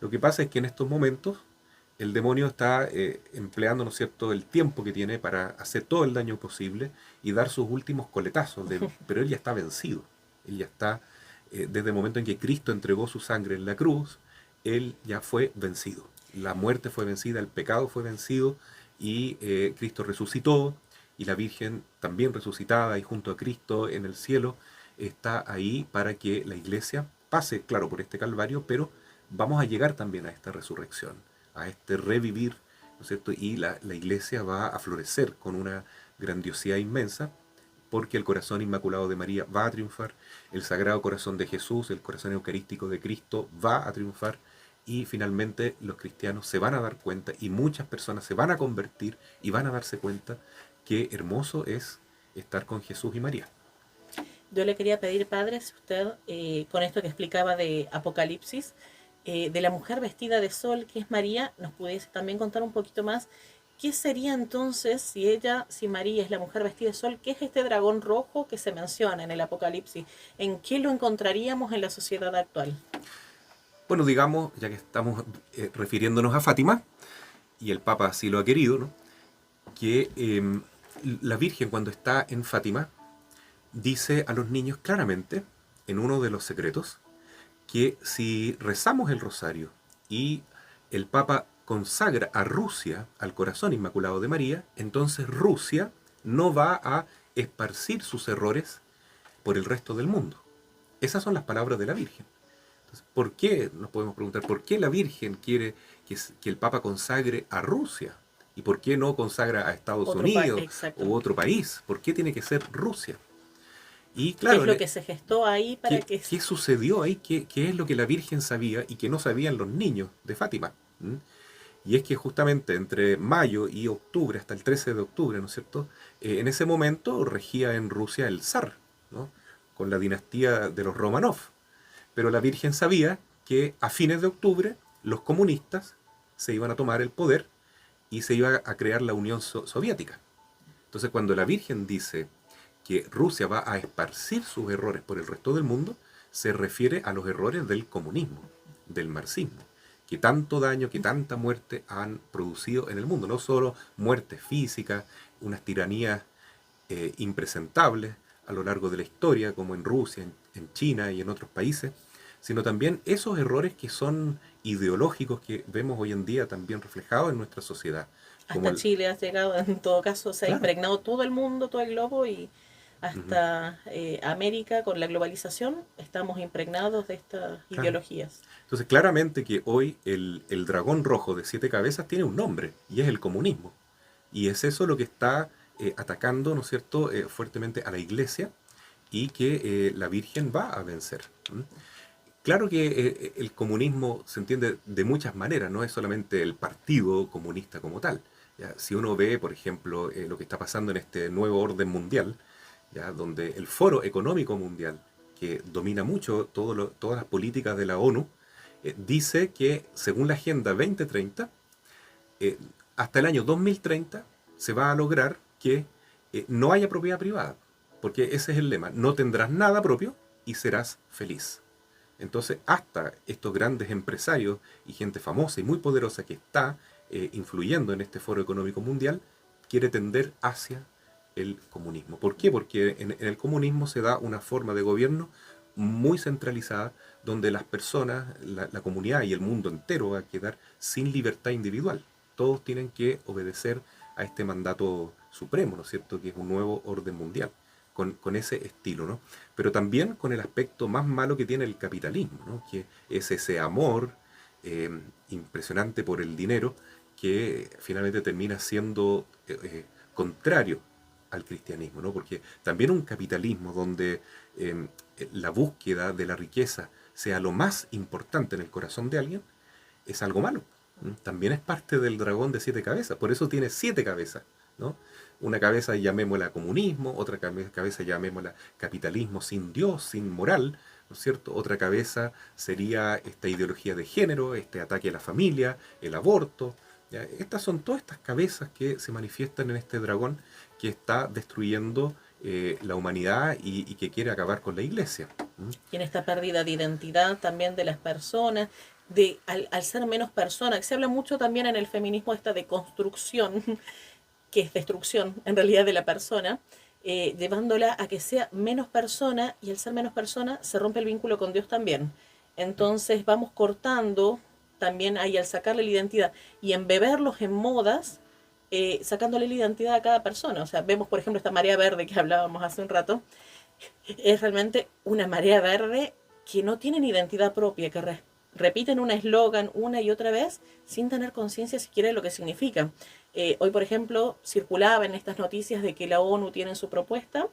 Lo que pasa es que en estos momentos el demonio está empleando, ¿no es cierto?, el tiempo que tiene para hacer todo el daño posible y dar sus últimos coletazos, pero él ya está vencido. Él ya está, desde el momento en que Cristo entregó su sangre en la cruz, él ya fue vencido. La muerte fue vencida, el pecado fue vencido y Cristo resucitó y la Virgen también resucitada y junto a Cristo en el cielo está ahí para que la iglesia pase, claro, por este calvario, pero vamos a llegar también a esta resurrección, a este revivir, ¿no es cierto? Y la iglesia va a florecer con una grandiosidad inmensa, porque el corazón inmaculado de María va a triunfar, el sagrado corazón de Jesús, el corazón eucarístico de Cristo va a triunfar, y finalmente los cristianos se van a dar cuenta y muchas personas se van a convertir y van a darse cuenta qué hermoso es estar con Jesús y María. Yo le quería pedir, padre, si usted, con esto que explicaba de Apocalipsis, de la mujer vestida de sol, que es María, nos pudiese también contar un poquito más. ¿Qué sería entonces si María es la mujer vestida de sol, qué es este dragón rojo que se menciona en el Apocalipsis? ¿En qué lo encontraríamos en la sociedad actual? Bueno, digamos, ya que estamos refiriéndonos a Fátima, y el Papa así lo ha querido, ¿no? Que la Virgen cuando está en Fátima dice a los niños claramente, en uno de los secretos, que si rezamos el rosario y el Papa consagra a Rusia al corazón inmaculado de María, entonces Rusia no va a esparcir sus errores por el resto del mundo. Esas son las palabras de la Virgen. Entonces, ¿por qué? Nos podemos preguntar, ¿por qué la Virgen quiere que el Papa consagre a Rusia? ¿Y por qué no consagra a Estados Unidos Exacto. u otro país? ¿Por qué tiene que ser Rusia? Y ¿Qué es claro, lo que se gestó ahí para que... ¿qué sucedió ahí? ¿Qué es lo que la Virgen sabía y que no sabían los niños de Fátima? ¿Mm? Y es que justamente entre mayo y octubre, hasta el 13 de octubre, ¿no es cierto? En ese momento regía en Rusia el zar, ¿no? Con la dinastía de los Romanov. Pero la Virgen sabía que a fines de octubre los comunistas se iban a tomar el poder y se iba a crear la Unión Soviética. Entonces cuando la Virgen dice que Rusia va a esparcir sus errores por el resto del mundo, se refiere a los errores del comunismo, del marxismo, que tanto daño, que tanta muerte han producido en el mundo. No solo muertes físicas, unas tiranías impresentables a lo largo de la historia, como en Rusia, en China y en otros países, sino también esos errores que son ideológicos que vemos hoy en día también reflejados en nuestra sociedad. Como Hasta el, Chile ha llegado, en todo caso, se ha claro, impregnado todo el mundo, todo el globo y uh-huh, hasta América con la globalización estamos impregnados de estas claro. ideologías. Entonces, claramente que hoy el dragón rojo de 7 cabezas tiene un nombre, y es el comunismo. Y es eso lo que está atacando, ¿no es cierto?, fuertemente a la iglesia y que la Virgen va a vencer. ¿Mm? Claro que el comunismo se entiende de muchas maneras, no es solamente el partido comunista como tal. ¿Ya? Si uno ve, por ejemplo, lo que está pasando en este nuevo orden mundial, ¿ya? Donde el Foro Económico Mundial, que domina mucho todas las políticas de la ONU, dice que según la Agenda 2030, eh, hasta el año 2030 se va a lograr que no haya propiedad privada, porque ese es el lema, no tendrás nada propio y serás feliz. Entonces, hasta estos grandes empresarios y gente famosa y muy poderosa que está influyendo en este foro económico mundial, quiere tender hacia el comunismo. ¿Por qué? Porque en el comunismo se da una forma de gobierno muy centralizada, donde las personas, la comunidad y el mundo entero va a quedar sin libertad individual. Todos tienen que obedecer a este mandato supremo, ¿no es cierto?, que es un nuevo orden mundial, con ese estilo, ¿no? Pero también con el aspecto más malo que tiene el capitalismo, ¿no? Que es ese amor impresionante por el dinero que finalmente termina siendo contrario al cristianismo, ¿no? Porque también un capitalismo donde eh, la búsqueda de la riqueza sea lo más importante en el corazón de alguien, es algo malo. También es parte del dragón de 7 cabezas, por eso tiene 7 cabezas, ¿no? Una cabeza llamémosla comunismo, otra cabeza llamémosla capitalismo sin Dios, sin moral, ¿no es cierto? Otra cabeza sería esta ideología de género, este ataque a la familia, el aborto. ¿Ya? Estas son todas estas cabezas que se manifiestan en este dragón que está destruyendo la humanidad y que quiere acabar con la iglesia. ¿Mm? Y en esta pérdida de identidad también de las personas, al ser menos personas, se habla mucho también en el feminismo esta de construcción, que es destrucción en realidad de la persona, llevándola a que sea menos persona y al ser menos persona se rompe el vínculo con Dios también. Entonces vamos cortando también ahí al sacarle la identidad y embeberlos en modas, sacándole la identidad a cada persona. O sea, vemos por ejemplo esta marea verde que hablábamos hace un rato, es realmente una marea verde que no tienen identidad propia, que repiten un eslogan una y otra vez sin tener conciencia siquiera de lo que significa. Hoy, por ejemplo, circulaba en estas noticias de que la ONU tiene en su propuesta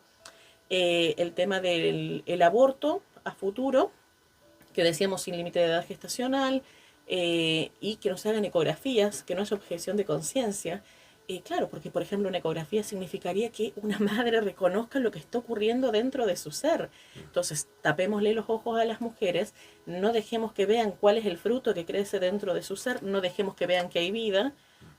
el tema del aborto a futuro, que decíamos sin límite de edad gestacional, y que no se hagan ecografías, que no haya objeción de conciencia. Claro, porque por ejemplo una ecografía significaría que una madre reconozca lo que está ocurriendo dentro de su ser. Entonces, tapémosle los ojos a las mujeres, no dejemos que vean cuál es el fruto que crece dentro de su ser, no dejemos que vean que hay vida,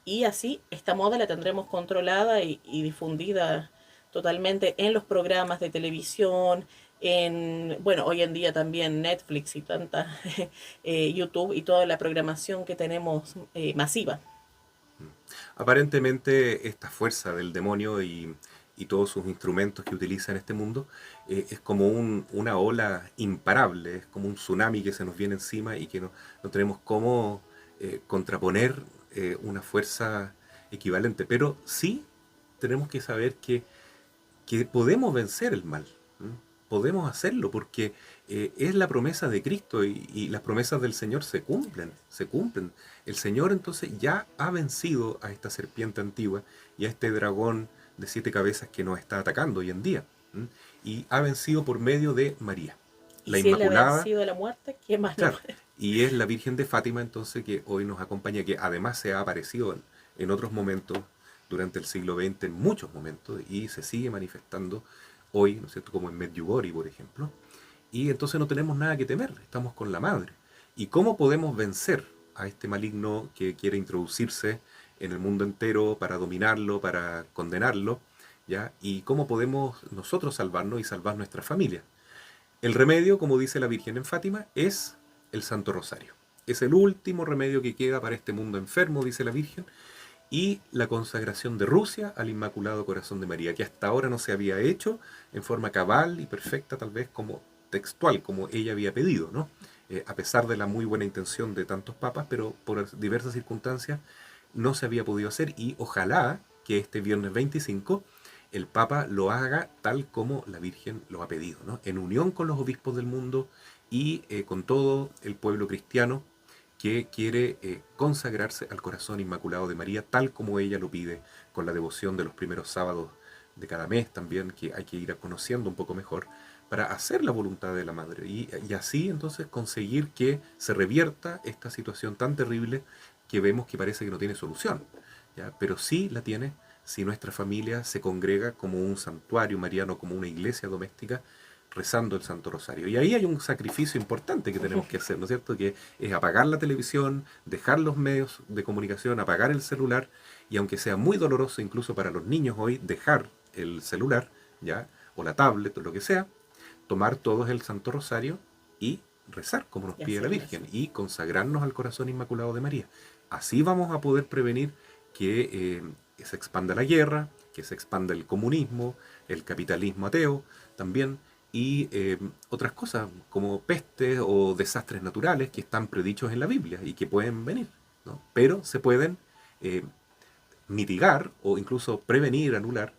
y así esta moda la tendremos controlada y difundida totalmente en los programas de televisión, en, bueno, hoy en día también Netflix y tanta YouTube y toda la programación que tenemos masiva. Aparentemente esta fuerza del demonio y todos sus instrumentos que utiliza en este mundo es como una ola imparable, es como un tsunami que se nos viene encima y que no tenemos cómo contraponer una fuerza equivalente. Pero sí tenemos que saber que podemos vencer el mal. ¿M? Podemos hacerlo porque es la promesa de Cristo y las promesas del Señor se cumplen, se cumplen. El Señor entonces ya ha vencido a esta serpiente antigua y a este dragón de 7 cabezas que nos está atacando hoy en día. ¿M? Y ha vencido por medio de María, Y la si él ha Inmaculada, vencido a la muerte, ¿qué más no? claro, y es la Virgen de Fátima entonces que hoy nos acompaña, que además se ha aparecido en otros momentos durante el siglo XX, en muchos momentos, y se sigue manifestando hoy, ¿no es cierto?, como en Medjugorje, por ejemplo, y entonces no tenemos nada que temer, estamos con la Madre. ¿Y cómo podemos vencer a este maligno que quiere introducirse en el mundo entero para dominarlo, para condenarlo? ¿Ya? ¿Y cómo podemos nosotros salvarnos y salvar nuestra familia? El remedio, como dice la Virgen en Fátima, es el Santo Rosario. Es el último remedio que queda para este mundo enfermo, dice la Virgen, y la consagración de Rusia al Inmaculado Corazón de María, que hasta ahora no se había hecho en forma cabal y perfecta, tal vez como textual, como ella había pedido, ¿no? A pesar de la muy buena intención de tantos papas, pero por diversas circunstancias no se había podido hacer y ojalá que este viernes 25 el Papa lo haga tal como la Virgen lo ha pedido, ¿no? En unión con los obispos del mundo y con todo el pueblo cristiano que quiere consagrarse al corazón inmaculado de María, tal como ella lo pide, con la devoción de los primeros sábados de cada mes también, que hay que ir conociendo un poco mejor, para hacer la voluntad de la Madre y así entonces conseguir que se revierta esta situación tan terrible que vemos que parece que no tiene solución, ¿ya? Pero sí la tiene si nuestra familia se congrega como un santuario mariano, como una iglesia doméstica, rezando el Santo Rosario. Y ahí hay un sacrificio importante que tenemos que hacer, ¿no es cierto? Que es apagar la televisión, dejar los medios de comunicación, apagar el celular, y aunque sea muy doloroso incluso para los niños hoy, dejar el celular, ¿ya? O la tablet o lo que sea, tomar todos el Santo Rosario y rezar como nos Y pide la hacerlo Virgen así. y consagrarnos al corazón inmaculado de María. Así vamos a poder prevenir que se expanda la guerra, que se expanda el comunismo, el capitalismo ateo también, y otras cosas como pestes o desastres naturales que están predichos en la Biblia y que pueden venir, ¿no? Pero se pueden eh, mitigar o incluso prevenir, anular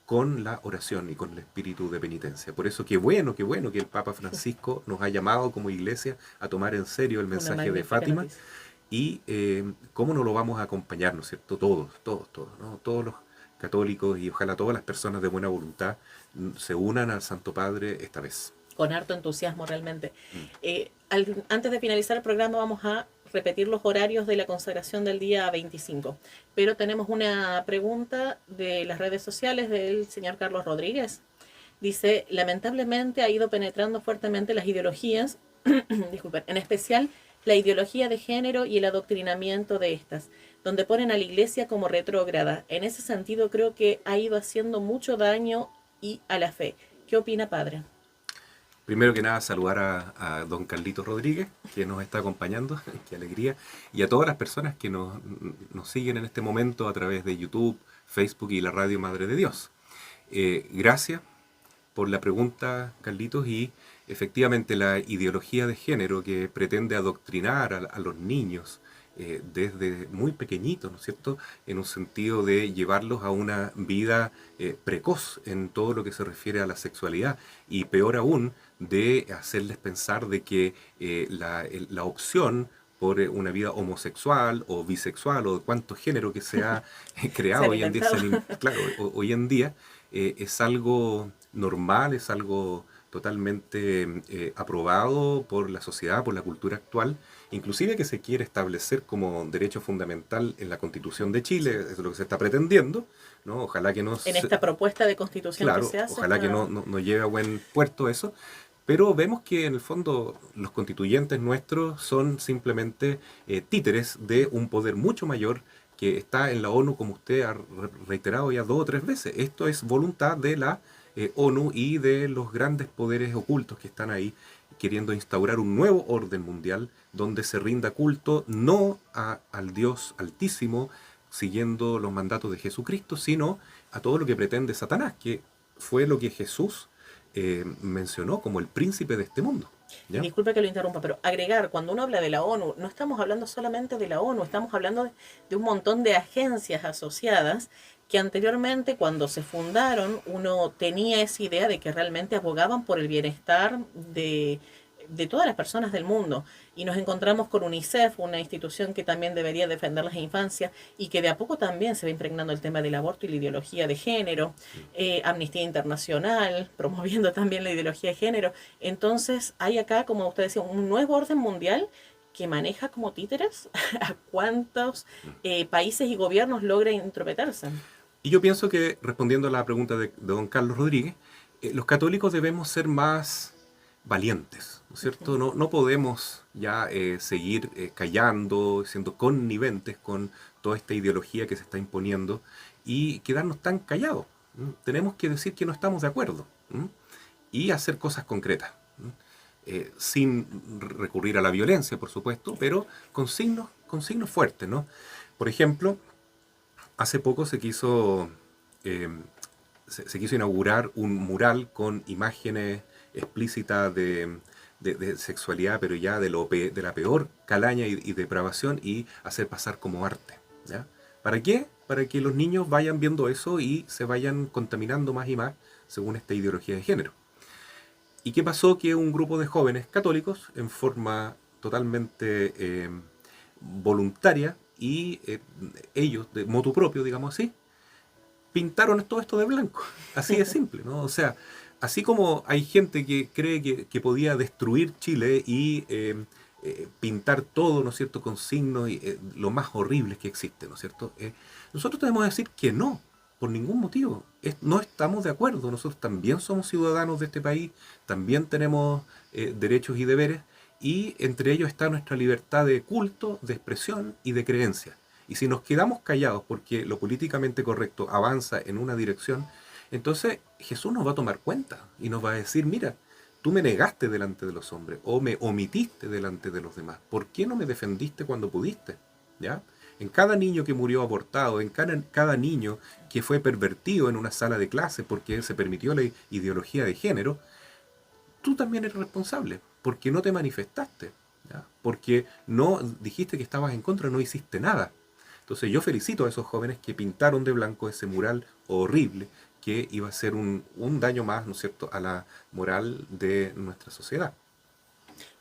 con la oración y con el espíritu de penitencia. Por eso qué bueno que el Papa Francisco nos ha llamado como iglesia a tomar en serio el Una mensaje de magnífica Fátima noticia. y cómo no lo vamos a acompañar, ¿no es cierto? Todos, ¿no? Todos los católicos y ojalá todas las personas de buena voluntad se unan al Santo Padre esta vez. Con harto entusiasmo realmente. Mm. Antes de finalizar el programa vamos a repetir los horarios de la consagración del día 25. Pero tenemos una pregunta de las redes sociales del señor Carlos Rodríguez. Dice, lamentablemente ha ido penetrando fuertemente las ideologías, disculpen, en especial la ideología de género y el adoctrinamiento de estas, donde ponen a la iglesia como retrógrada. En ese sentido creo que ha ido haciendo mucho daño y a la fe. ¿Qué opina, padre? Primero que nada, saludar a don Carlito Rodríguez, que nos está acompañando, qué alegría, y a todas las personas que nos siguen en este momento a través de YouTube, Facebook y la Radio Madre de Dios. Gracias por la pregunta, Carlitos, y efectivamente la ideología de género que pretende adoctrinar a los niños desde muy pequeñitos, ¿no es cierto?, en un sentido de llevarlos a una vida precoz en todo lo que se refiere a la sexualidad y peor aún de hacerles pensar de que la opción por una vida homosexual o bisexual o de cuánto género que se ha Se creado han hoy en día, inventado. claro, hoy en día es algo normal, es algo totalmente aprobado por la sociedad, por la cultura actual, inclusive que se quiere establecer como derecho fundamental en la Constitución de Chile, Sí. eso es lo que se está pretendiendo, ¿no? Ojalá que no En se, esta propuesta de constitución que claro, se hace ojalá que está... no lleve a buen puerto eso, pero vemos que en el fondo los constituyentes nuestros son simplemente títeres de un poder mucho mayor que está en la ONU, como usted ha reiterado ya 2 o 3 veces. Esto es voluntad de la ONU y de los grandes poderes ocultos que están ahí queriendo instaurar un nuevo orden mundial donde se rinda culto no al Dios altísimo siguiendo los mandatos de Jesucristo, sino a todo lo que pretende Satanás, que fue lo que Jesús mencionó como el príncipe de este mundo. Y ¿Ya? disculpe que lo interrumpa, pero agregar, cuando uno habla de la ONU, no estamos hablando solamente de la ONU, estamos hablando de un montón de agencias asociadas que anteriormente, cuando se fundaron, uno tenía esa idea de que realmente abogaban por el bienestar de todas las personas del mundo. Y nos encontramos con UNICEF, una institución que también debería defender las infancias y que de a poco también se va impregnando el tema del aborto y la ideología de género. Amnistía Internacional, promoviendo también la ideología de género. Entonces hay acá, como usted decía, un nuevo orden mundial que maneja como títeres a cuántos países y gobiernos logra intrometerse. Y yo pienso que, respondiendo a la pregunta de don Carlos Rodríguez, los católicos debemos ser más valientes, ¿no es cierto? No podemos ya seguir callando, siendo conniventes con toda esta ideología que se está imponiendo y quedarnos tan callados. Tenemos que decir que no estamos de acuerdo, ¿m? Y hacer cosas concretas, ¿m? Sin recurrir a la violencia, por supuesto, pero con signos fuertes, ¿no? Por ejemplo, hace poco eh, se quiso inaugurar un mural con imágenes explícitas de sexualidad, pero ya de la peor calaña y depravación, y hacer pasar como arte. ¿Ya? ¿Para qué? Para que los niños vayan viendo eso y se vayan contaminando más y más según esta ideología de género. ¿Y qué pasó? Que un grupo de jóvenes católicos, en forma totalmente voluntaria, y ellos, de motu propio, digamos así, pintaron todo esto de blanco. Así de simple, ¿no? O sea, así como hay gente que cree que podía destruir Chile y pintar todo, ¿no es cierto?, con signos lo más horribles que existe, ¿no es cierto? Nosotros tenemos que decir que no, por ningún motivo. No estamos de acuerdo. Nosotros también somos ciudadanos de este país, también tenemos derechos y deberes, y entre ellos está nuestra libertad de culto, de expresión y de creencia. Y si nos quedamos callados porque lo políticamente correcto avanza en una dirección, entonces Jesús nos va a tomar cuenta y nos va a decir, mira, tú me negaste delante de los hombres o me omitiste delante de los demás. ¿Por qué no me defendiste cuando pudiste? ¿Ya? En cada niño que murió abortado, en cada niño que fue pervertido en una sala de clase porque se permitió la ideología de género, tú también eres responsable, porque no te manifestaste, ¿ya? Porque no dijiste que estabas en contra, no hiciste nada. Entonces yo felicito a esos jóvenes que pintaron de blanco ese mural horrible que iba a ser un daño más, ¿no es cierto?, a la moral de nuestra sociedad.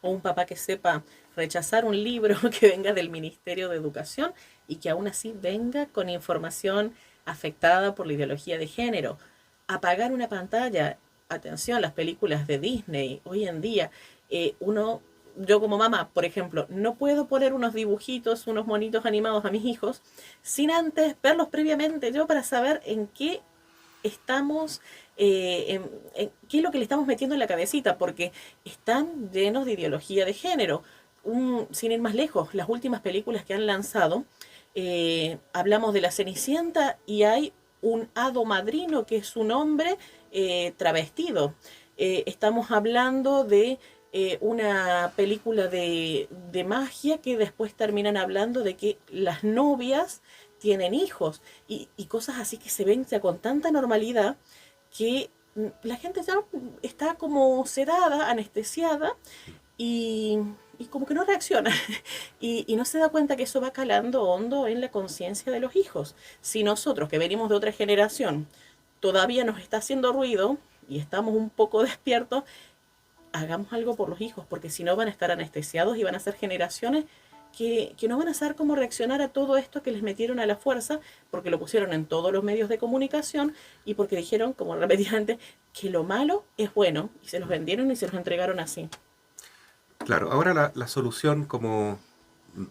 O un papá que sepa rechazar un libro que venga del Ministerio de Educación y que aún así venga con información afectada por la ideología de género. Apagar una pantalla, atención, las películas de Disney, hoy en día, uno, yo como mamá, por ejemplo, no puedo poner unos dibujitos, unos monitos animados a mis hijos sin antes verlos previamente yo para saber en qué estamos, qué es lo que le estamos metiendo en la cabecita, porque están llenos de ideología de género. Sin ir más lejos, las últimas películas que han lanzado, hablamos de la Cenicienta y hay un hado madrino que es un hombre travestido. Estamos hablando de una película de magia que después terminan hablando de que las novias tienen hijos y cosas así que se ven ya con tanta normalidad que la gente ya está como sedada, anestesiada y como que no reacciona y no se da cuenta que eso va calando hondo en la conciencia de los hijos. Si nosotros que venimos de otra generación todavía nos está haciendo ruido y estamos un poco despiertos, hagamos algo por los hijos, porque si no van a estar anestesiados y van a ser generaciones que no van a saber cómo reaccionar a todo esto que les metieron a la fuerza, porque lo pusieron en todos los medios de comunicación y porque dijeron, como repetí antes, que lo malo es bueno, y se los vendieron y se los entregaron así. Claro, ahora la solución, como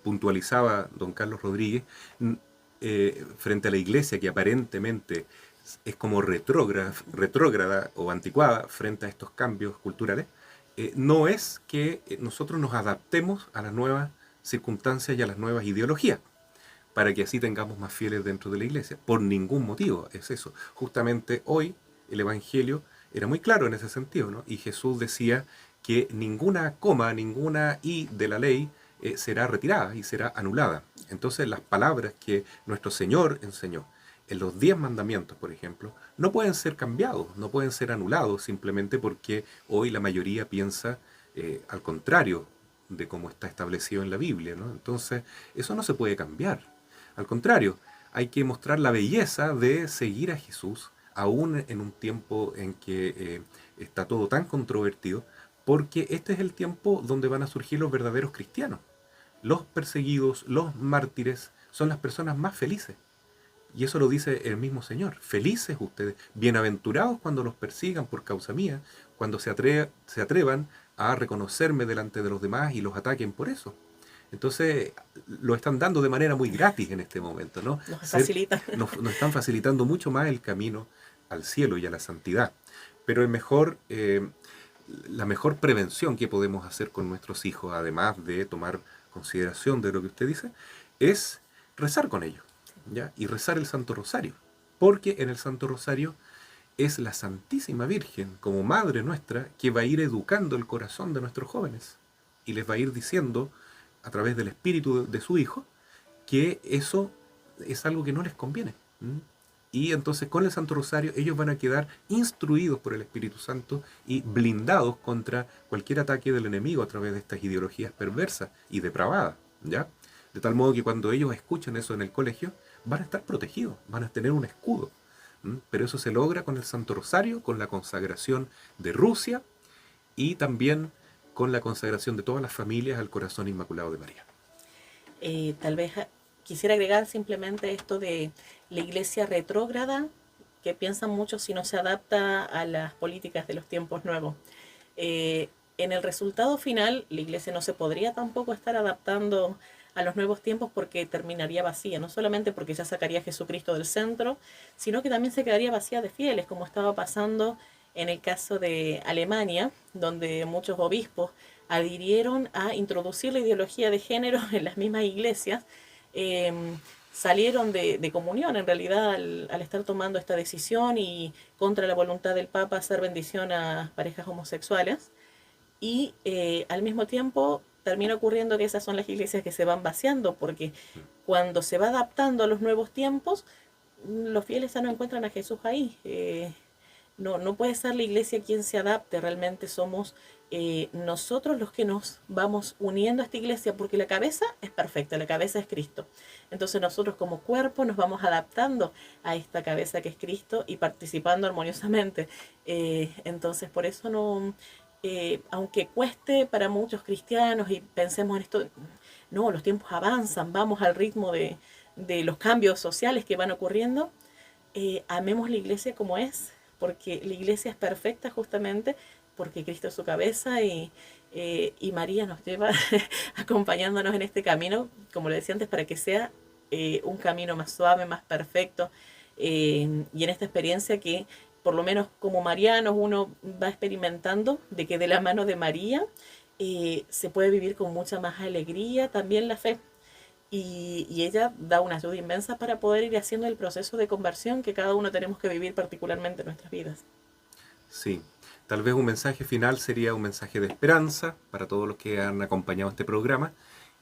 puntualizaba don Carlos Rodríguez, frente a la iglesia que aparentemente es como retrógrada o anticuada frente a estos cambios culturales, no es que nosotros nos adaptemos a las nuevas circunstancias y a las nuevas ideologías, para que así tengamos más fieles dentro de la iglesia. Por ningún motivo es eso. Justamente hoy el Evangelio era muy claro en ese sentido, ¿no? Y Jesús decía que ninguna coma, ninguna i de la ley será retirada y será anulada. Entonces las palabras que nuestro Señor enseñó en los 10 mandamientos, por ejemplo, no pueden ser cambiados, no pueden ser anulados simplemente porque hoy la mayoría piensa al contrario de cómo está establecido en la Biblia, ¿no? Entonces eso no se puede cambiar. Al contrario, hay que mostrar la belleza de seguir a Jesús, aún en un tiempo en que está todo tan controvertido, porque este es el tiempo donde van a surgir los verdaderos cristianos. Los perseguidos, los mártires, son las personas más felices. Y eso lo dice el mismo Señor. Felices ustedes, bienaventurados cuando los persigan por causa mía, cuando se atrevan a reconocerme delante de los demás y los ataquen por eso. Entonces lo están dando de manera muy gratis en este momento, ¿no? Nos facilita. Nos están facilitando mucho más el camino al cielo y a la santidad. Pero la mejor prevención que podemos hacer con nuestros hijos, además de tomar consideración de lo que usted dice, es rezar con ellos, ¿ya? Y rezar el Santo Rosario. Porque en el Santo Rosario es la Santísima Virgen, como Madre nuestra, que va a ir educando el corazón de nuestros jóvenes y les va a ir diciendo, a través del espíritu de su Hijo, que eso es algo que no les conviene. Y entonces con el Santo Rosario ellos van a quedar instruidos por el Espíritu Santo y blindados contra cualquier ataque del enemigo a través de estas ideologías perversas y depravadas, ¿ya? De tal modo que cuando ellos escuchen eso en el colegio, van a estar protegidos, van a tener un escudo. Pero eso se logra con el Santo Rosario, con la consagración de Rusia y también con la consagración de todas las familias al corazón inmaculado de María. Tal vez quisiera agregar simplemente esto de la iglesia retrógrada, que piensan mucho si no se adapta a las políticas de los tiempos nuevos. En el resultado final, la iglesia no se podría tampoco estar adaptando a los nuevos tiempos porque terminaría vacía, no solamente porque ya sacaría a Jesucristo del centro, sino que también se quedaría vacía de fieles, como estaba pasando en el caso de Alemania, donde muchos obispos adhirieron a introducir la ideología de género en las mismas iglesias, eh, salieron de comunión en realidad al estar tomando esta decisión y contra la voluntad del Papa hacer bendición a parejas homosexuales. Y al mismo tiempo termina ocurriendo que esas son las iglesias que se van vaciando, porque cuando se va adaptando a los nuevos tiempos, los fieles ya no encuentran a Jesús ahí. No puede ser la iglesia quien se adapte, realmente somos nosotros los que nos vamos uniendo a esta iglesia, porque la cabeza es perfecta, la cabeza es Cristo. Entonces nosotros como cuerpo nos vamos adaptando a esta cabeza que es Cristo y participando armoniosamente. Entonces por eso no, aunque cueste para muchos cristianos y pensemos en esto, no, los tiempos avanzan, vamos al ritmo de los cambios sociales que van ocurriendo, amemos la iglesia como es, porque la iglesia es perfecta justamente porque Cristo es su cabeza y María nos lleva acompañándonos en este camino, como le decía antes, para que sea un camino más suave, más perfecto, y en esta experiencia que por lo menos como marianos uno va experimentando de que de la mano de María se puede vivir con mucha más alegría también la fe. Y ella da una ayuda inmensa para poder ir haciendo el proceso de conversión que cada uno tenemos que vivir particularmente en nuestras vidas. Sí, tal vez un mensaje final sería un mensaje de esperanza para todos los que han acompañado este programa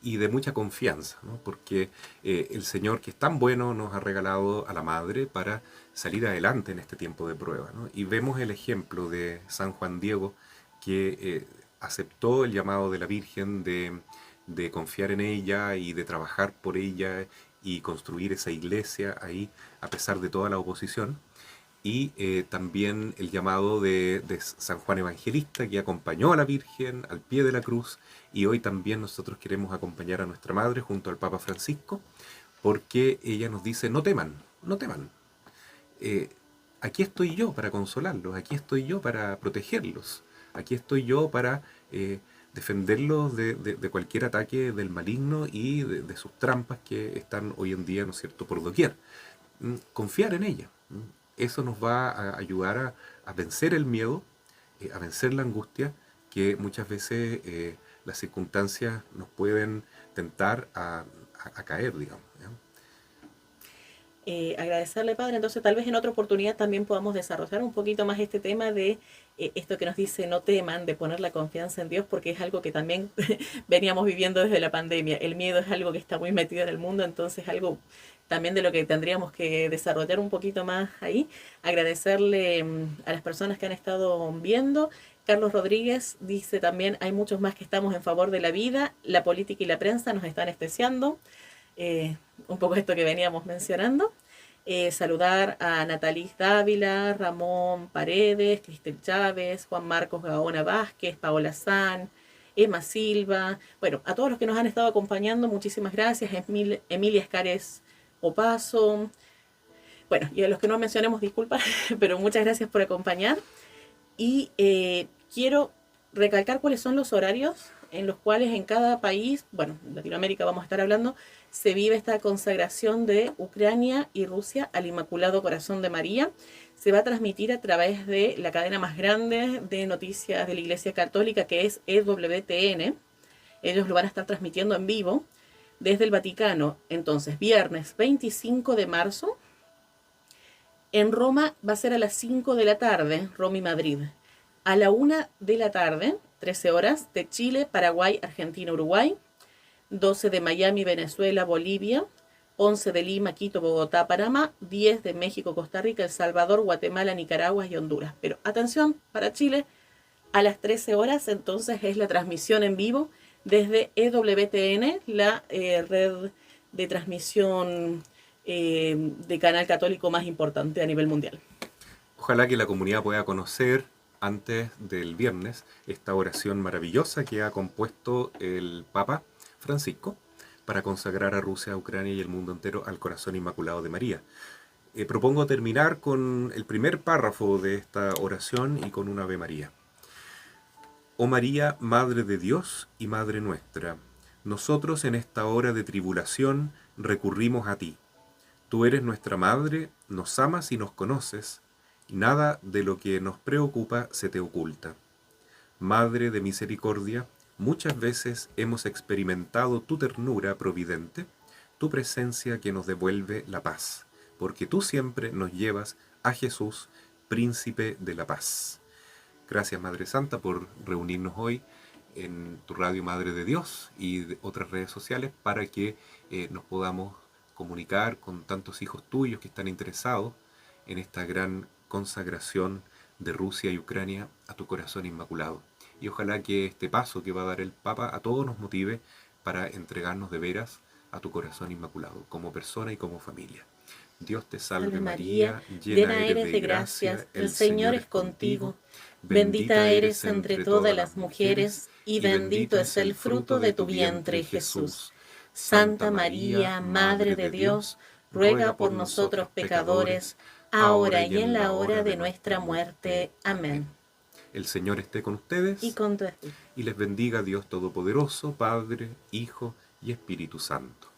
y de mucha confianza, ¿no? Porque el Señor, que es tan bueno, nos ha regalado a la Madre para salir adelante en este tiempo de prueba, ¿no? Y vemos el ejemplo de San Juan Diego, que aceptó el llamado de la Virgen de confiar en ella y de trabajar por ella y construir esa iglesia ahí a pesar de toda la oposición. y también el llamado de San Juan Evangelista, que acompañó a la Virgen al pie de la cruz, y hoy también nosotros queremos acompañar a nuestra Madre junto al Papa Francisco, porque ella nos dice, no teman, no teman. Eh, Aquí estoy yo para consolarlos, aquí estoy yo para protegerlos, aquí estoy yo para defenderlos de cualquier ataque del maligno y de sus trampas que están hoy en día, ¿no es cierto?, por doquier. Confiar en ella. Eso nos va a ayudar a vencer el miedo, a vencer la angustia, que muchas veces las circunstancias nos pueden tentar a caer, digamos. ¿Ya? Agradecerle, Padre. Entonces, tal vez en otra oportunidad también podamos desarrollar un poquito más este tema de esto que nos dice no teman, de poner la confianza en Dios, porque es algo que también veníamos viviendo desde la pandemia. El miedo es algo que está muy metido en el mundo, entonces algo también de lo que tendríamos que desarrollar un poquito más ahí. Agradecerle a las personas que han estado viendo. Carlos Rodríguez dice también, hay muchos más que estamos en favor de la vida, la política y la prensa nos están anestesiando. Un poco esto que veníamos mencionando. Saludar a Nataliz Dávila, Ramón Paredes, Cristel Chávez, Juan Marcos Gaona Vázquez, Paola San, Emma Silva, bueno, a todos los que nos han estado acompañando, muchísimas gracias, Emilia Escares Opaso, bueno, y a los que no mencionemos, disculpas, pero muchas gracias por acompañar. Y quiero recalcar cuáles son los horarios en los cuales en cada país, bueno, en Latinoamérica vamos a estar hablando, se vive esta consagración de Ucrania y Rusia al Inmaculado Corazón de María. Se va a transmitir a través de la cadena más grande de noticias de la Iglesia Católica, que es EWTN. Ellos lo van a estar transmitiendo en vivo desde el Vaticano. Entonces, viernes 25 de marzo, en Roma va a ser a las 5 de la tarde, Roma y Madrid. A la 1 de la tarde, 13 horas, de Chile, Paraguay, Argentina, Uruguay. 12 de Miami, Venezuela, Bolivia. 11 de Lima, Quito, Bogotá, Panamá. 10 de México, Costa Rica, El Salvador, Guatemala, Nicaragua y Honduras. Pero atención, para Chile, a las 13 horas, entonces es la transmisión en vivo desde EWTN, la red de transmisión de canal católico más importante a nivel mundial. Ojalá que la comunidad pueda conocer antes del viernes esta oración maravillosa que ha compuesto el Papa Francisco para consagrar a Rusia, a Ucrania y el mundo entero al corazón inmaculado de María. Propongo terminar con el primer párrafo de esta oración y con un Ave María. Oh María, Madre de Dios y Madre nuestra, nosotros en esta hora de tribulación recurrimos a ti. Tú eres nuestra Madre, nos amas y nos conoces, y nada de lo que nos preocupa se te oculta. Madre de misericordia, muchas veces hemos experimentado tu ternura providente, tu presencia que nos devuelve la paz, porque tú siempre nos llevas a Jesús, Príncipe de la Paz. Gracias, Madre Santa, por reunirnos hoy en tu radio Madre de Dios y de otras redes sociales para que nos podamos comunicar con tantos hijos tuyos que están interesados en esta gran consagración de Rusia y Ucrania a tu corazón inmaculado. Y ojalá que este paso que va a dar el Papa a todos nos motive para entregarnos de veras a tu corazón inmaculado, como persona y como familia. Dios te salve María, llena eres de gracia, el Señor es contigo. Bendita eres entre todas las mujeres, y bendito es el fruto de tu vientre, Jesús. Santa María, Madre de Dios, ruega por nosotros pecadores, ahora y en la hora de nuestra muerte. Amén. El Señor esté con ustedes Y con tu espíritu. y les bendiga Dios Todopoderoso, Padre, Hijo y Espíritu Santo.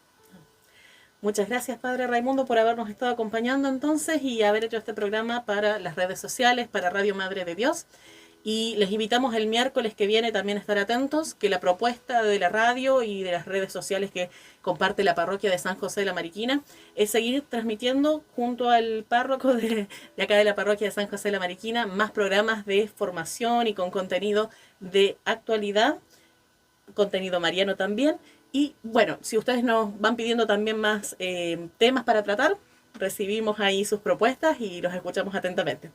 Muchas gracias, Padre Raimundo, por habernos estado acompañando entonces y haber hecho este programa para las redes sociales, para Radio Madre de Dios. Y les invitamos el miércoles que viene también a estar atentos, que la propuesta de la radio y de las redes sociales que comparte la parroquia de San José de la Mariquina es seguir transmitiendo junto al párroco de acá de la parroquia de San José de la Mariquina más programas de formación y con contenido de actualidad, contenido mariano también. Y bueno, si ustedes nos van pidiendo también más temas para tratar, recibimos ahí sus propuestas y los escuchamos atentamente.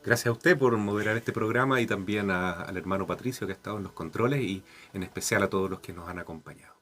Gracias a usted por moderar este programa y también al hermano Patricio que ha estado en los controles y en especial a todos los que nos han acompañado.